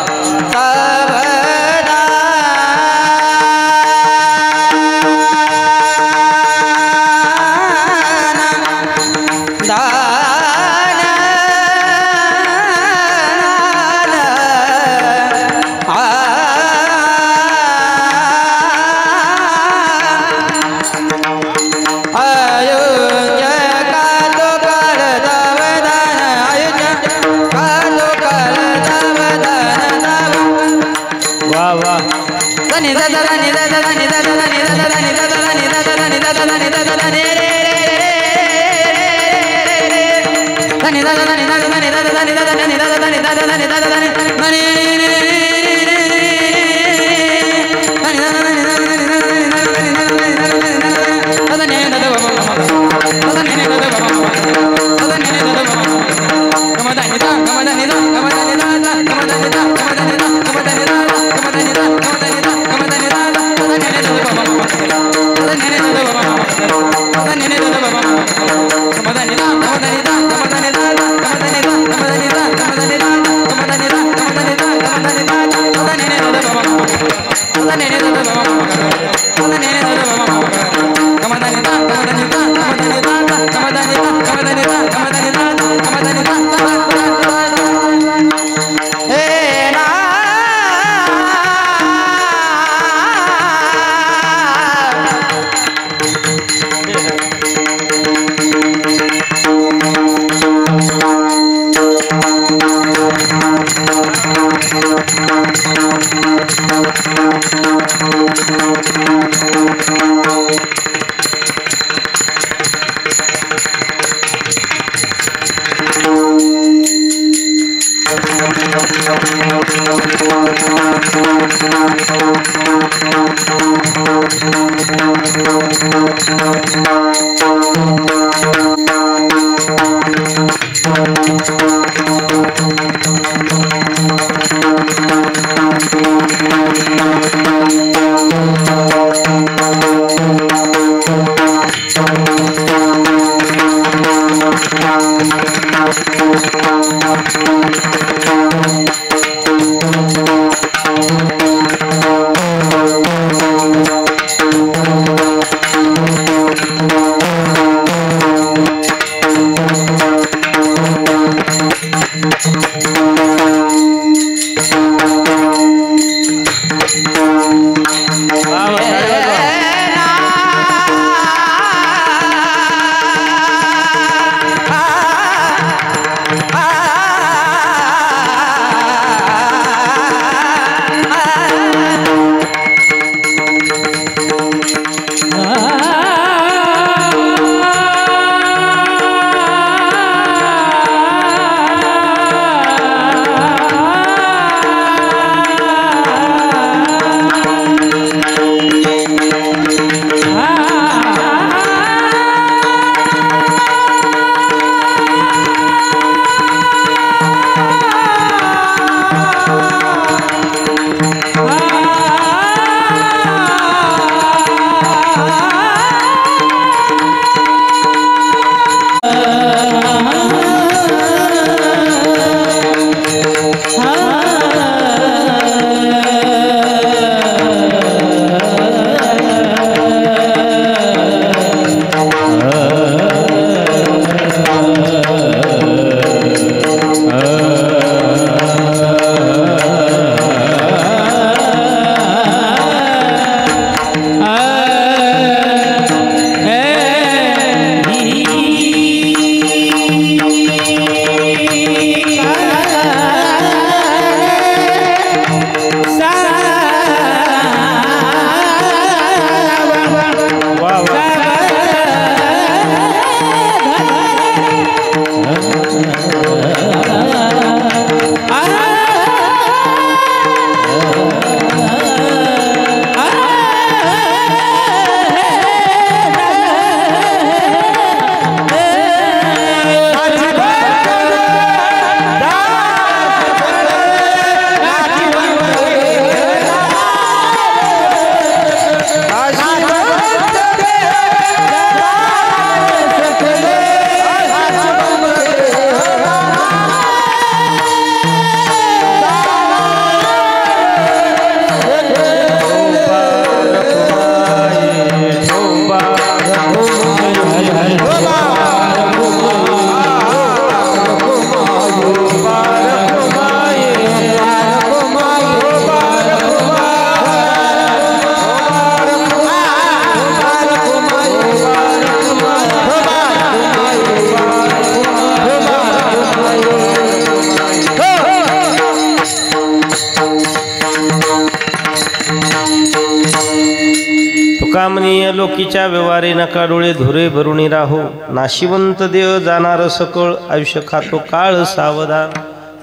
कामनीय लोकीच्या व्यवहारे नका डोळे धुरे भरुणी राहो नाशिवंत देव जाणार सकळ आयुष्य खातो काळ सावधान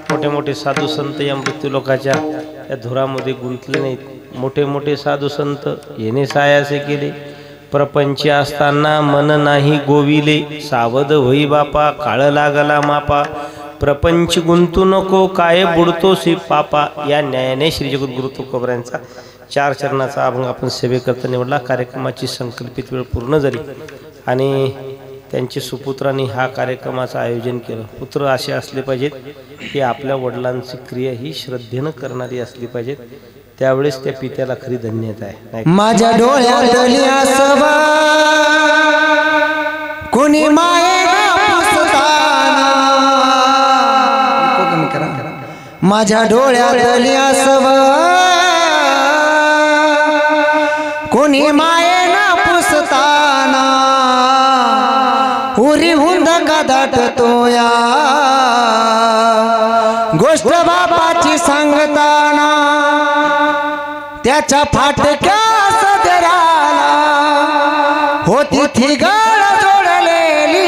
मोठे मोठे साधू संत या मृत्यू लोकाच्या या धुरामध्ये गुंतले नाहीत मोठे मोठे साधू संत येणे सायासे केले प्रपंच असताना मन नाही गोविले सावध होई बापा काळ लागला मापा प्रपंच गुंतू नको काय बुडतोसी पापा या न्यायाने श्री जगद्गुरु तुकोबरायांचा 4 चरणाचा अभंग आपण सेवेकरता निवडला कार्यक्रमाची संकल्पित वेळ पूर्ण झाली आणि त्यांचे सुपुत्रांनी हा कार्यक्रमाचं आयोजन केलं पुत्र असे असले पाहिजेत की आपल्या वडिलांची क्रिया ही श्रद्धेनं करणारी असली पाहिजेत त्यावेळेस त्या पित्याला खरी धन्यता आहे माझ्या डोळ्यातली आसवा कोणी मायेला पुसताना माझ्या डोळ्यातली आसवा कोणी मायेला पुसताना उरी हुंद का दाटतो या गोष्ट बापाची सांगताना त्याच्या फाटक्या सदराला होती थी गळ जोडलेली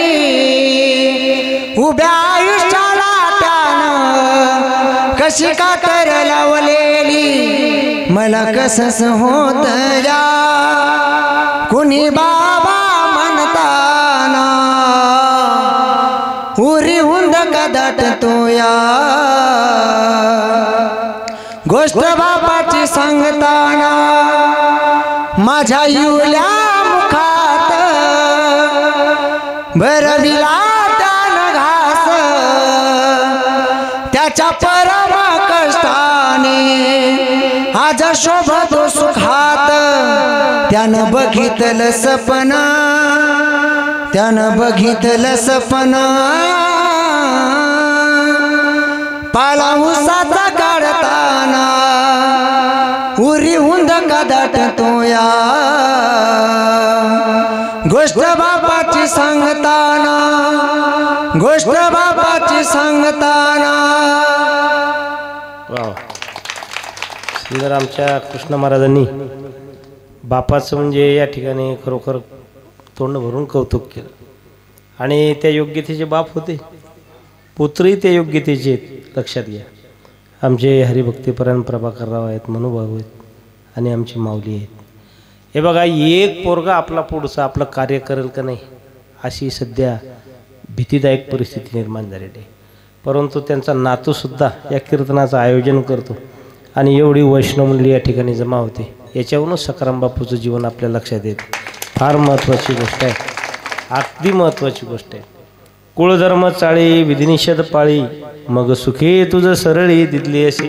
उभ्या आयुष्याला त्यानं कशी कातर लावलेली मला कसं होत या कुणी बाबा म्हणताना उरी हुंद का दाटतो या गोष्ट बापाची सांगताना माझ्या युल्या मुखात भरविला त्यानं घास त्याच्या परम कष्टाने आज शोभतो सुखात त्यानं बघितलं सपना त्यानं बघितलं सपना पाला उसाचा काढताना उरी हुंद का दाटतो या गोष्ट बापाची सांगताना गोष्ट बापाची सांगताना वाव सुंदर आमच्या कृष्ण महाराजांनी बापाचं म्हणजे या ठिकाणी खरोखर तोंड भरून कौतुक केलं आणि त्या योग्यतेचे बाप होते पुत्रही त्या योग्यतेचे लक्षात घ्या आमचे हरिभक्तीपरायण प्रभाकरराव आहेत मनोभाऊ आहेत आणि आमची माऊली आहेत हे बघा एक पोरगा आपला पुढचा आपलं कार्य करेल का नाही अशी सध्या भीतीदायक परिस्थिती निर्माण झालेली आहे परंतु त्यांचा नातूसुद्धा या कीर्तनाचं आयोजन करतो आणि एवढी वैष्णव मंडळी या ठिकाणी जमा होते याच्यावरूनच सखाराम बापूचं जीवन आपल्या लक्षात येतं फार महत्त्वाची गोष्ट आहे अगदी महत्त्वाची गोष्ट आहे कुळधर्म चाळी विधिनिषेध पाळी मग सुखे तुझं सरळी दिदली असे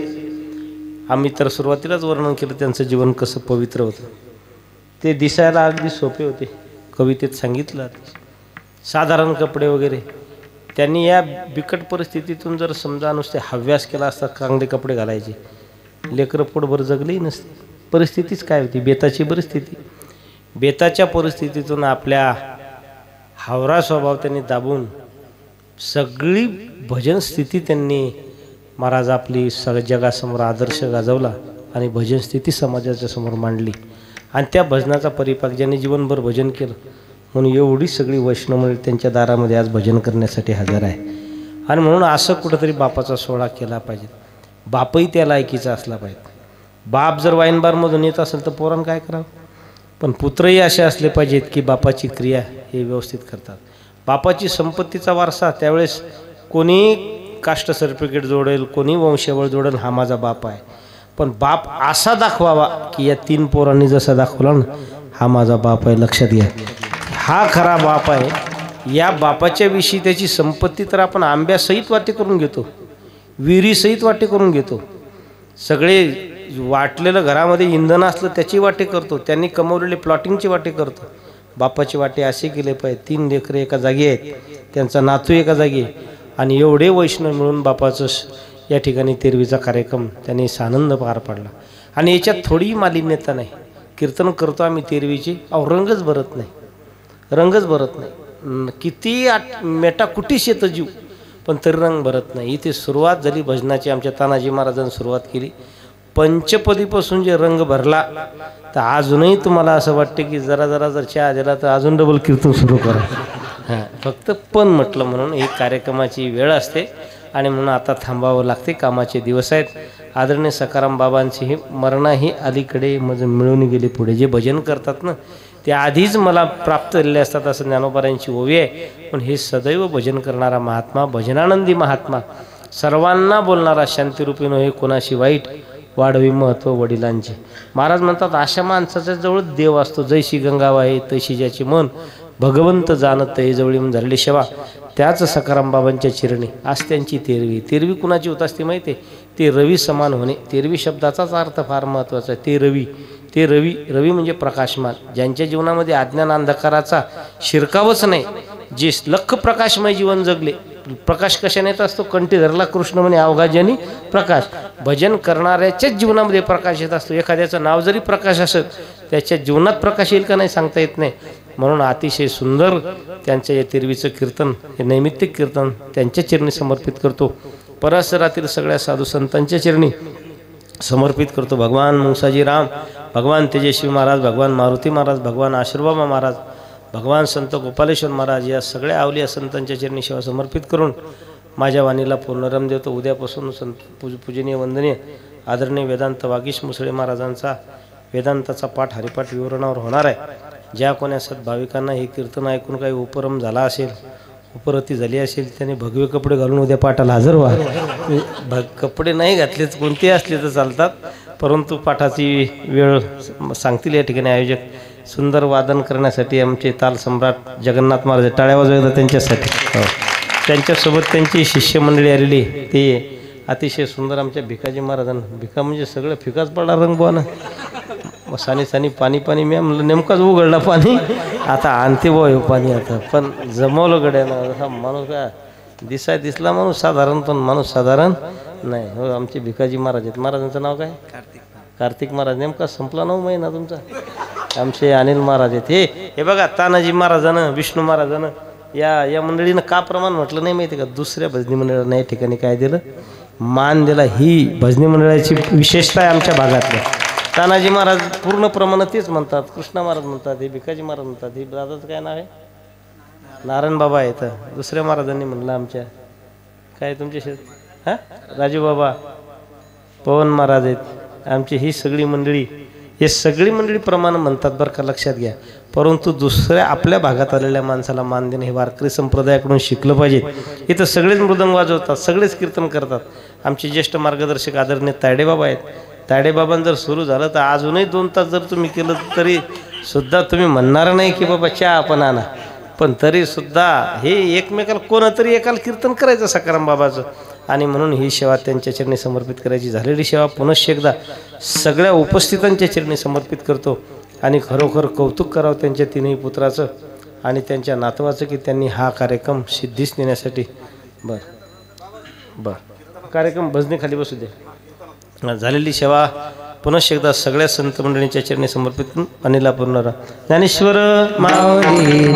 आम्ही तर सुरुवातीलाच वर्णन केलं त्यांचं जीवन कसं पवित्र होतं ते दिसायला अगदी सोपे होते कवितेत सांगितलं साधारण कपडे वगैरे त्यांनी या बिकट परिस्थितीतून जर समजा नुसते हव्यास केला असता चांगले कपडे घालायचे लेकरं पोटभर जगलेही नसते परिस्थितीच काय होती बेताची परिस्थिती बेताच्या परिस्थितीतून आपल्या हावरा स्वभाव त्यांनी दाबून सगळी भजन स्थिती त्यांनी महाराज आपली जगासमोर आदर्श गाजवला आणि भजन स्थिती समाजाच्या समोर मांडली आणि त्या भजनाचा परिपाक ज्यांनी जीवनभर भजन केलं म्हणून एवढी सगळी वैष्णव मंडळी त्यांच्या दारामध्ये आज भजन करण्यासाठी हजर आहे आणि म्हणून असं कुठंतरी बापाचा सोहळा केला पाहिजे बापही त्या लायकीचा असला पाहिजे बाप जर वाईनबारमधून येत असेल तर पोरांना काय करावं पण पुत्रही असे असले पाहिजेत की बापाची क्रिया हे व्यवस्थित करतात बापाची संपत्तीचा वारसा त्यावेळेस कोणी कास्ट सर्टिफिकेट जोडेल कोणी वंशावळ जोडेल हा माझा बाप आहे पण बाप असा दाखवावा की या 3 पोरांनी जसा दाखवला ना हा माझा बाप आहे लक्षात घ्या हा खरा बाप आहे या बापाच्या विषयी त्याची संपत्ती तर आपण आंब्यासहित वाटे करून घेतो विहिरीसहित वाटे करून घेतो सगळे वाटलेलं घरामध्ये इंधन असलं त्याची वाटे करतो त्यांनी कमवलेले प्लॉटिंगची वाटे करतो बापाचे वाटे असे केले पाहिजे 3 लेकरे एका जागी आहेत त्यांचा नातू एका जागी आणि एवढे वैष्णव मिळून बापाचं या ठिकाणी तेरवीचा कार्यक्रम त्यांनी सानंद पार पाडला आणि याच्यात थोडी मालिन्यता नाही कीर्तन करतो आम्ही तेरवीची रंगच भरत नाही रंगच भरत नाही किती मेटाकुटीस येतं जीव पण तरी रंग भरत नाही इथे सुरुवात झाली भजनाची आमच्या तानाजी महाराजांनी सुरुवात केली पंचपदीपासून जे रंग भरला तर अजूनही तुम्हाला असं वाटते की जरा जर चहा दिला तर अजून डबल कीर्तन सुरू करा. हां, फक्त पण म्हटलं म्हणून ही कार्यक्रमाची वेळ असते आणि म्हणून आता थांबावं लागते. कामाचे दिवस आहेत. आदरणीय सखाराम बाबांची ही मरणाही अलीकडे मिळून गेली. पुढे जे भजन करतात ना ते आधीच मला प्राप्त झालेले असतात असं ज्ञानोबारांची ओवी आहे. पण हे सदैव भजन करणारा महात्मा, भजनानंदी महात्मा, सर्वांना बोलणारा, शांतिरूपीनो हे कोणाशी वाईट, वाढवी महत्व वडिलांचे. महाराज म्हणतात अशा माणसाच्या जवळ देव असतो. जैशी गंगावा आहे तैशी ज्याची मन, भगवंत जाणत हे जवळ झालेली सेवा. त्याच सखाराम बाबांच्या चिरणी आज त्यांची तेरवी. तेरवी कुणाची होत असते माहिती आहे? ते रवी समान होणे. तेरवी शब्दाचाच अर्थ फार महत्त्वाचा आहे. ते रवी, ते रवी, रवी म्हणजे प्रकाशमान. ज्यांच्या जीवनामध्ये अज्ञान अंधकाराचा शिरकावच नाही, जे लख प्रकाशमय जीवन जगले. प्रकाश कशाने येत असतो? कंठी धरला कृष्ण म्हणे अवघा ज्यांनी प्रकाश. भजन करणाऱ्याच्याच जीवनामध्ये प्रकाश येत असतो. एखाद्याचं नाव जरी प्रकाश असेल त्याच्या जीवनात प्रकाश येईल का नाही सांगता येत नाही. म्हणून अतिशय सुंदर त्यांच्या या तेरवीचं कीर्तन, हे नैमित्तिक कीर्तन त्यांच्या चरणी समर्पित करतो. परसरातील सगळ्या साधू संतांच्या चरणी समर्पित करतो. भगवान मुंसाजी राम, भगवान तेजस्वी महाराज, भगवान मारुती महाराज, भगवान आशीर्बाबा महाराज, भगवान संत गोपालेश्वर महाराज या सगळ्या अवलिया संतांच्या चरणी सेवा समर्पित करून माझ्या वाणीला पूर्णरम देतो. उद्यापासून संत पूजनीय वंदनीय आदरणीय वेदांत वागीश मुसळे महाराजांचा वेदांताचा पाठ हरिपाठ विवरणावर होणार आहे. ज्या कोण्या सद्भाविकांना हे कीर्तन ऐकून काही उपरम झाला असेल, उपरती झाली असेल, त्यांनी भगवे कपडे घालून उद्या पाठाला हजर व्हा. कपडे नाही घातलेच कोणते असले तर चालतात, परंतु पाठाची वेळ सांगतील या ठिकाणी आयोजक. सुंदर वादन करण्यासाठी आमचे ताल सम्राट जगन्नाथ महाराज, टाळ्या वाजवतात त्यांच्यासाठी. त्यांच्यासोबत त्यांची शिष्यमंडळी आलेली, ते अतिशय सुंदर आमच्या भिकाजी महाराजांना. भिका म्हणजे सगळं फिकाच पडला रंग बुवा ना. सानी सानी पाणी पाणी मी म्हणलं नेमकाच उघडला पाणी, आता आणते बुवा हे पाणी. आता पण जमवलं गड्यानं. हा माणूस का दिसला माणूस साधारण, पण माणूस साधारण नाही. हो, आमचे भिकाजी महाराज आहेत. महाराजांचं नाव काय? कार्तिक महाराज. नेमका संपला 9 महिना तुमचा. आमचे अनिल महाराज आहेत. हे बघा तानाजी महाराजानं, विष्णू महाराजानं या मंडळीनं का प्रमाण म्हटलं नाही माहिती का? दुसऱ्या भजनी मंडळानं या ठिकाणी काय दिलं? मान दिला. ही भजनी मंडळाची विशेषता आहे आमच्या भागातल्या. तानाजी महाराज पूर्ण प्रमाणात तेच म्हणतात, कृष्णा महाराज म्हणतात, हे भिकाजी महाराज म्हणतात. हे दादाचं काय नाव आहे? नारायण बाबा आहेत. दुसऱ्या महाराजांनी म्हणलं आमच्या काय तुमचे हां राजू बाबा, पवन महाराज आहेत आमची. ही सगळी मंडळी, हे सगळी मंडळी प्रमाण म्हणतात बरं का, लक्षात घ्या. परंतु दुसऱ्या आपल्या भागात आलेल्या माणसाला मान देणं हे वारकरी संप्रदायाकडून शिकलं पाहिजे. इथं सगळेच मृदंग वाजवतात, सगळेच कीर्तन करतात. आमचे ज्येष्ठ मार्गदर्शक आदरणीय तायडेबाबा आहेत. तायडेबाबांनी जर सुरू झालं तर अजूनही 2 तास जर तुम्ही केलं तरी सुद्धा तुम्ही म्हणणार नाही की बाबा चहा आपण आणा. पण तरी सुद्धा हे एकमेकाला कोणतरी एकाला कीर्तन करायचं सखाराम बाबाचं. आणि म्हणून ही सेवा त्यांच्या चरणी समर्पित करायची. झालेली सेवा पुनश्च एकदा सगळ्या उपस्थितांच्या चरणी समर्पित करतो. आणि खरोखर कौतुक करावं त्यांच्या 3ही पुत्राचं आणि त्यांच्या नातवाचं की त्यांनी हा कार्यक्रम सिद्धीस नेण्यासाठी. बर कार्यक्रम भजने खाली बसू दे. झालेली सेवा पुनश्च एकदा सगळ्या संत मंडळींच्या चरणी समर्पित अनिला पूर्ण. ज्ञानेश्वर माऊली